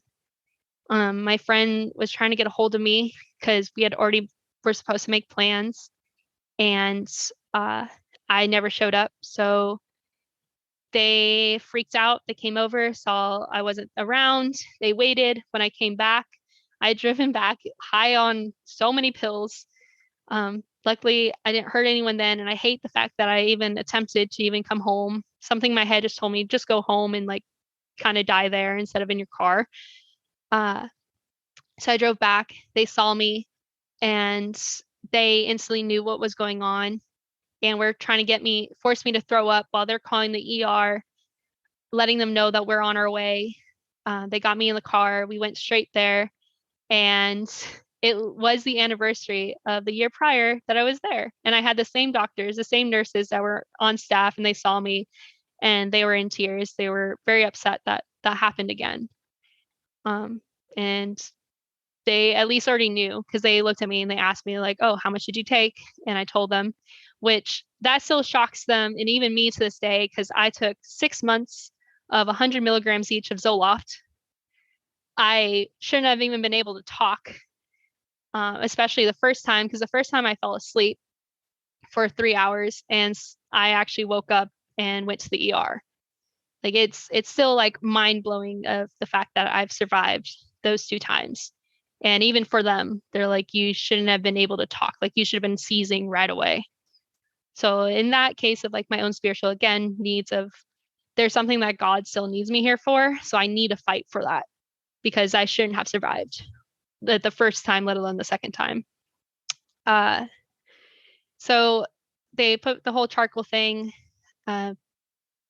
My friend was trying to get a hold of me because were supposed to make plans, and I never showed up. So they freaked out. They came over, saw I wasn't around. They waited. When I came back, I had driven back high on so many pills. Luckily, I didn't hurt anyone then, and I hate the fact that I even attempted to even come home. Something in my head just told me, just go home and like kind of die there instead of in your car. So I drove back. They saw me, and they instantly knew what was going on, and were trying to force me to throw up while they're calling the ER, letting them know that we're on our way. They got me in the car. We went straight there, and it was the anniversary of the year prior that I was there. And I had the same doctors, the same nurses that were on staff, and they saw me and they were in tears. They were very upset that that happened again. And they at least already knew, because they looked at me and they asked me like, oh, how much did you take? And I told them, which that still shocks them and even me to this day, because I took 6 months of 100 milligrams each of Zoloft. I shouldn't have even been able to talk, especially the first time, because the first time I fell asleep for 3 hours and I actually woke up and went to the ER. Like it's still like mind blowing of the fact that I've survived those 2 times. And even for them, they're like, you shouldn't have been able to talk. Like you should have been seizing right away. So in that case of like my own spiritual, again, needs of, there's something that God still needs me here for. So I need to fight for that, because I shouldn't have survived the first time, let alone the second time. So they put the whole charcoal thing.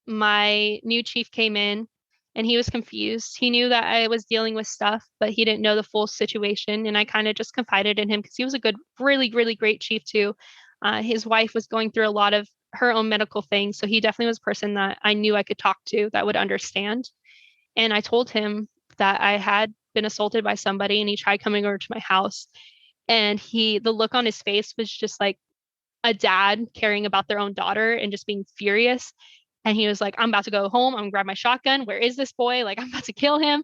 My new chief came in and he was confused. He knew that I was dealing with stuff, but he didn't know the full situation. And I kind of just confided in him because he was a good, really, really great chief too. His wife was going through a lot of her own medical things. So he definitely was a person that I knew I could talk to that would understand. And I told him that I had been assaulted by somebody and he tried coming over to my house. And the look on his face was just like a dad caring about their own daughter and just being furious. And he was like, I'm about to go home. I'm gonna grab my shotgun. Where is this boy? Like, I'm about to kill him.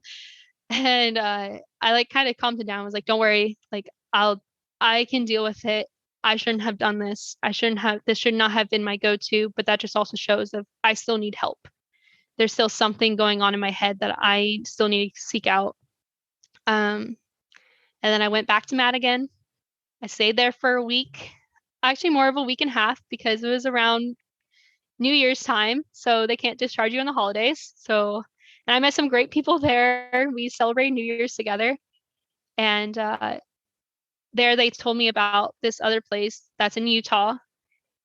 And I like kind of calmed him down. I was like, don't worry. Like, I can deal with it. I shouldn't have done this. This should not have been my go-to, but that just also shows that I still need help. There's still something going on in my head that I still need to seek out. And then I went back to Matt again. I stayed there for a week, actually more of a week and a half, because it was around New Year's time, so they can't discharge you on the holidays. So, and I met some great people there. We celebrated New Year's together, and there they told me about this other place that's in Utah,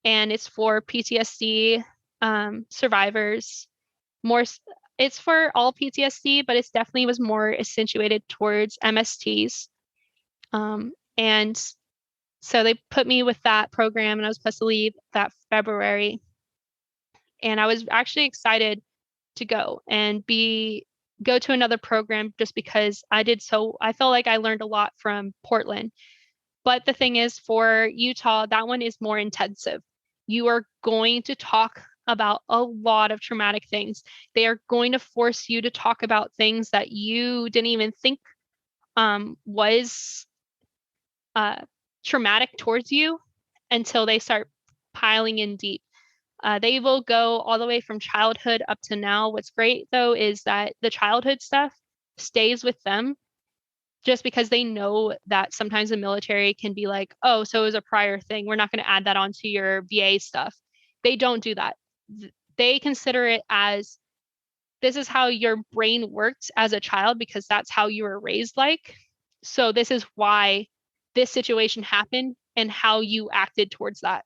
and it's for PTSD survivors. It's for all PTSD, but it definitely was more accentuated towards MSTs. And so they put me with that program, and I was supposed to leave that February. And I was actually excited to go and go to another program, just because I felt like I learned a lot from Portland. But the thing is, for Utah, that one is more intensive. You are going to talk about a lot of traumatic things. They are going to force you to talk about things that you didn't even think was traumatic towards you, until they start piling in deep. They will go all the way from childhood up to now. What's great, though, is that the childhood stuff stays with them, just because they know that sometimes the military can be like, oh, so it was a prior thing. We're not going to add that onto your VA stuff. They don't do that. They consider it as, this is how your brain works as a child, because that's how you were raised like. So this is why this situation happened and how you acted towards that.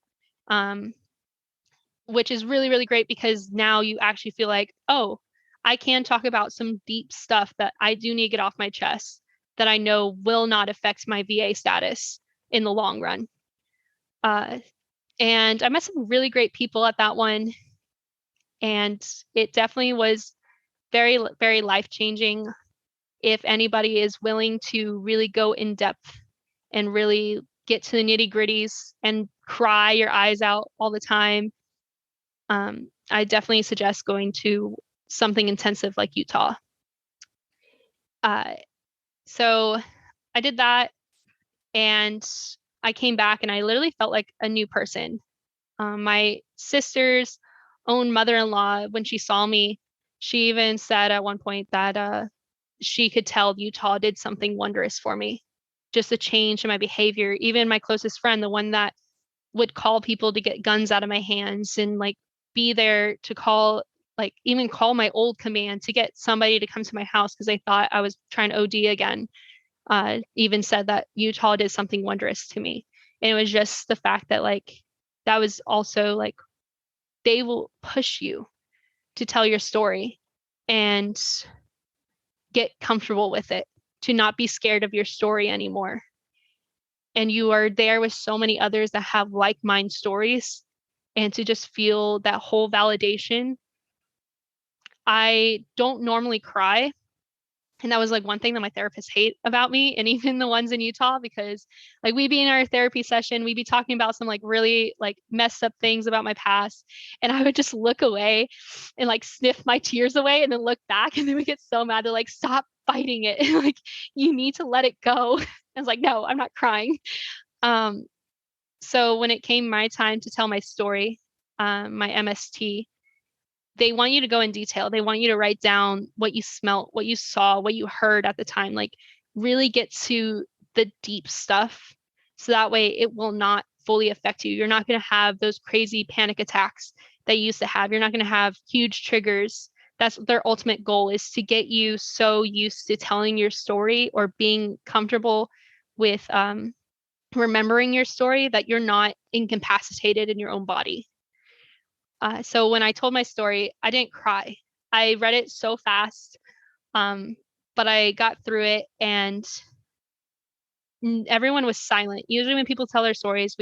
Which is really, really great, because now you actually feel like, oh, I can talk about some deep stuff that I do need to get off my chest, that I know will not affect my VA status in the long run. And I met some really great people at that one. And it definitely was very, very life-changing. If anybody is willing to really go in depth and really get to the nitty-gritties and cry your eyes out all the time, I definitely suggest going to something intensive like Utah. So I did that, and I came back and I literally felt like a new person. My sister's own mother-in-law, when she saw me, she even said at one point that she could tell Utah did something wondrous for me. Just a change in my behavior. Even my closest friend, the one that would call people to get guns out of my hands and like be there to call, like even call my old command to get somebody to come to my house because they thought I was trying to OD again, even said that Utah did something wondrous to me. And it was just the fact that like that was also like they will push you to tell your story and get comfortable with it, to not be scared of your story anymore. And you are there with so many others that have like-minded stories, and to just feel that whole validation. I don't normally cry, and that was like one thing that my therapists hate about me, and even the ones in Utah, because like we'd be in our therapy session, we'd be talking about some like really like messed up things about my past, and I would just look away and like sniff my tears away and then look back, and then we get so mad. They're like, stop fighting it. Like, you need to let it go. I was like, no, I'm not crying. So when it came my time to tell my story, my MST, they want you to go in detail. They want you to write down what you smelt, what you saw, what you heard at the time, like really get to the deep stuff. So that way it will not fully affect you. You're not going to have those crazy panic attacks that you used to have. You're not going to have huge triggers. That's their ultimate goal, is to get you so used to telling your story or being comfortable with remembering your story that you're not incapacitated in your own body. So when I told my story, I didn't cry. I read it so fast, but I got through it, and everyone was silent. Usually when people tell their stories,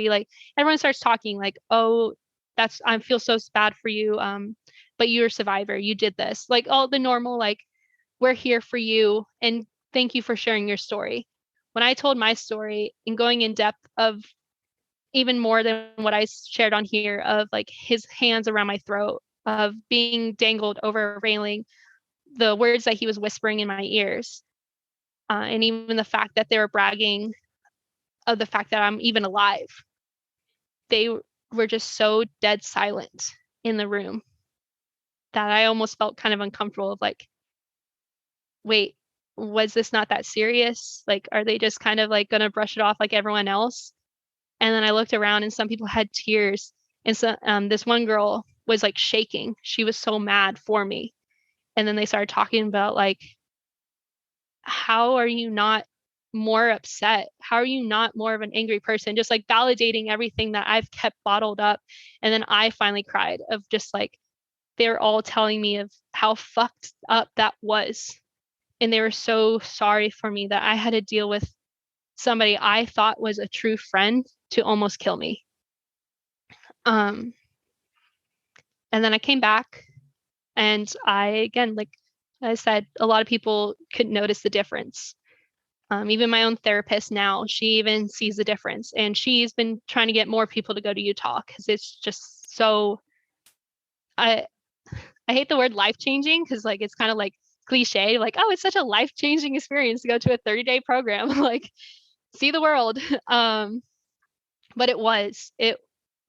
everyone starts talking like, oh, I feel so bad for you. But you're a survivor. You did this. Like all the normal, like, we're here for you and thank you for sharing your story. When I told my story and going in depth of even more than what I shared on here, of like his hands around my throat, of being dangled over a railing, the words that he was whispering in my ears, and even the fact that they were bragging of the fact that I'm even alive, they were just so dead silent in the room that I almost felt kind of uncomfortable of like, wait, was this not that serious? Like, are they just kind of like going to brush it off like everyone else? And then I looked around and some people had tears. And so this one girl was like shaking. She was so mad for me. And then they started talking about like, how are you not more upset? How are you not more of an angry person? Just like validating everything that I've kept bottled up. And then I finally cried of just like, they're all telling me of how fucked up that was. And they were so sorry for me that I had to deal with somebody I thought was a true friend to almost kill me. And then I came back, and again, like I said, a lot of people could notice the difference. Even my own therapist now, she even sees the difference, and she's been trying to get more people to go to Utah because it's just so. I hate the word life changing because like it's kind of like cliche, like, oh, it's such a life changing experience to go to a 30-day program, like see the world. But it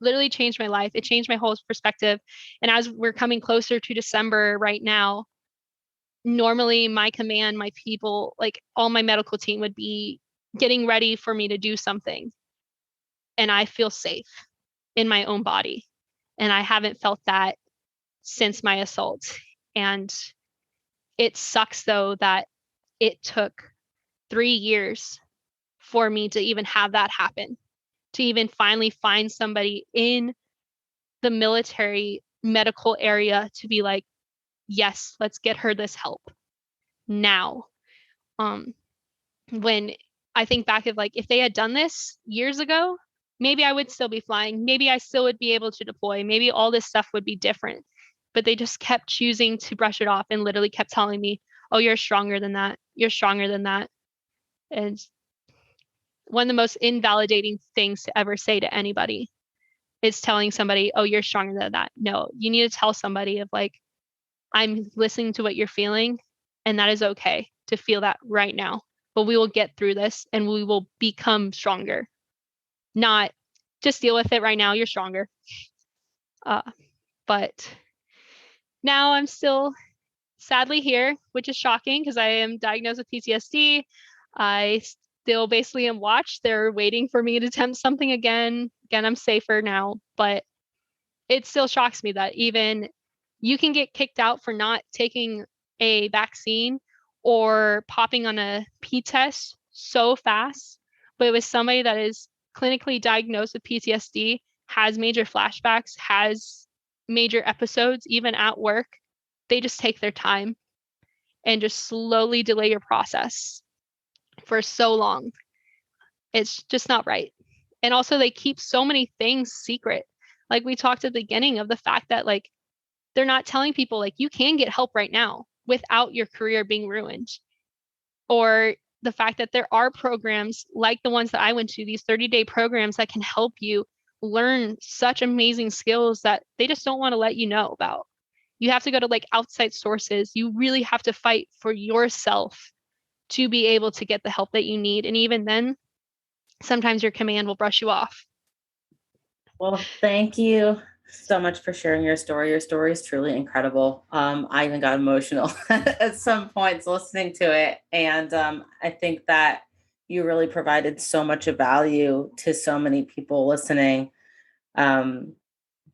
literally changed my life. It changed my whole perspective. And as we're coming closer to December right now, normally my command, my people, like all my medical team would be getting ready for me to do something. And I feel safe in my own body. And I haven't felt that since my assault. And it sucks though that it took 3 years for me to even have that happen, to even finally find somebody in the military medical area to be like, yes, let's get her this help now. When I think back of like, if they had done this years ago, maybe I would still be flying. Maybe I still would be able to deploy. Maybe all this stuff would be different. But they just kept choosing to brush it off and literally kept telling me, oh, you're stronger than that. You're stronger than that. And one of the most invalidating things to ever say to anybody is telling somebody, oh, you're stronger than that. No, you need to tell somebody of like, I'm listening to what you're feeling, and that is okay to feel that right now. But we will get through this and we will become stronger. Not just deal with it right now. You're stronger. But now I'm still sadly here, which is shocking because I am diagnosed with PTSD. I still basically am watched. They're waiting for me to attempt something again. Again, I'm safer now, but it still shocks me that even you can get kicked out for not taking a vaccine or popping on a P test so fast. But with somebody that is clinically diagnosed with PTSD, has major flashbacks, has major episodes, even at work, they just take their time and just slowly delay your process for so long. It's just not right. And also, they keep so many things secret. Like we talked at the beginning of the fact that, like, they're not telling people, like, you can get help right now without your career being ruined. Or the fact that there are programs like the ones that I went to, these 30-day programs that can help you learn such amazing skills that they just don't want to let you know about. You have to go to like outside sources. You really have to fight for yourself to be able to get the help that you need. And even then, sometimes your command will brush you off. Well, thank you so much for sharing your story. Your story is truly incredible. I even got emotional at some points listening to it. And I think that you really provided so much of value to so many people listening,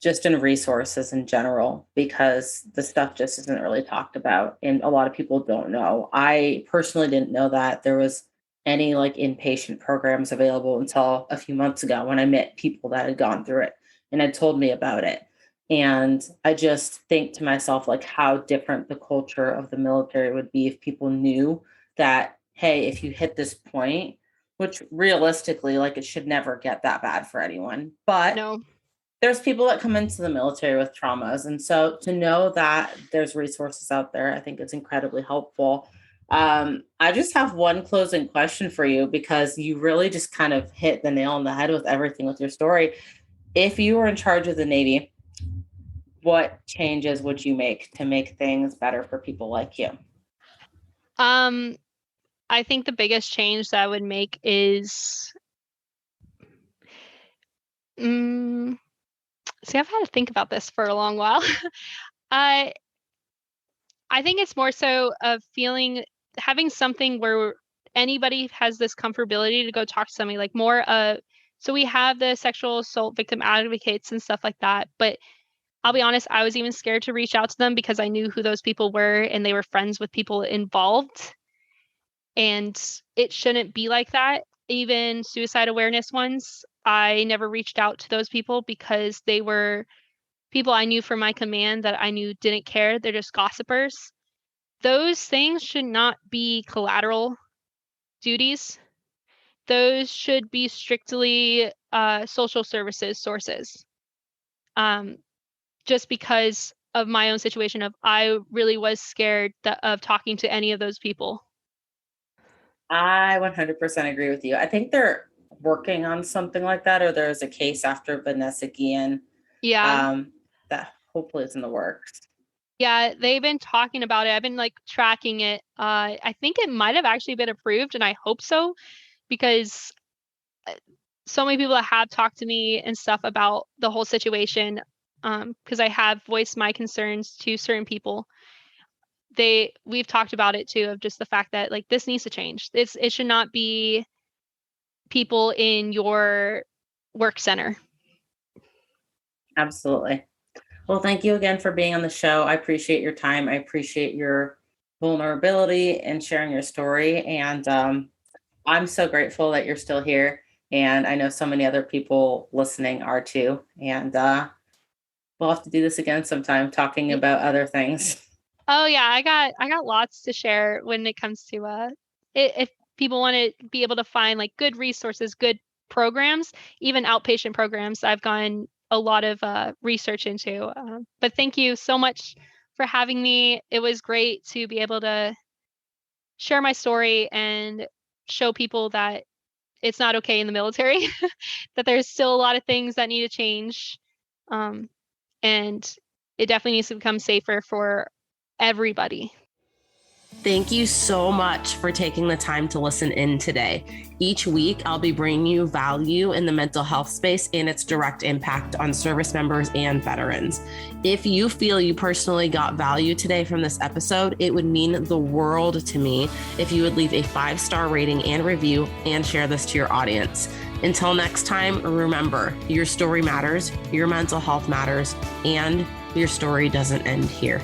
just in resources in general, because the stuff just isn't really talked about. And a lot of people don't know. I personally didn't know that there was any like inpatient programs available until a few months ago when I met people that had gone through it and had told me about it. And I just think to myself, like, how different the culture of the military would be if people knew that, hey, if you hit this point, which realistically, like, it should never get that bad for anyone. But No. there's people that come into the military with traumas. And so to know that there's resources out there, I think it's incredibly helpful. I just have one closing question for you because you really just kind of hit the nail on the head with everything with your story. If you were in charge of the Navy, what changes would you make to make things better for people like you? I think the biggest change that I would make is see, I've had to think about this for a long while. I I think it's more so of having something where anybody has this comfortability to go talk to somebody, like more so we have the sexual assault victim advocates and stuff like that, but I'll be honest, I was even scared to reach out to them because I knew who those people were and they were friends with people involved. And it shouldn't be like that. Even suicide awareness ones, I never reached out to those people because they were people I knew from my command that I knew didn't care. They're just gossipers. Those things should not be collateral duties. Those should be strictly social services sources. Just because of my own situation of I really was scared of talking to any of those people. I 100% agree with you. I think they're working on something like that, or there's a case after Vanessa Guillen, Yeah. that hopefully is in the works. Yeah, they've been talking about it. I've been like tracking it. I think it might have actually been approved, and I hope so, because so many people that have talked to me and stuff about the whole situation, because I have voiced my concerns to certain people. We've talked about it too, of just the fact that like this needs to change. It should not be people in your work center. Absolutely. Well, thank you again for being on the show. I appreciate your time. I appreciate your vulnerability and sharing your story. And I'm so grateful that you're still here. And I know so many other people listening are too. And we'll have to do this again sometime, talking about other things. Oh yeah, I got lots to share when it comes to if people want to be able to find like good resources, good programs, even outpatient programs. I've gone a lot of research into. But thank you so much for having me. It was great to be able to share my story and show people that it's not okay in the military, that there's still a lot of things that need to change. And it definitely needs to become safer for everybody. Thank you so much for taking the time to listen in today. Each week, I'll be bringing you value in the mental health space and its direct impact on service members and veterans. If you feel you personally got value today from this episode, it would mean the world to me if you would leave a 5-star rating and review and share this to your audience. Until next time, remember, your story matters, your mental health matters, and your story doesn't end here.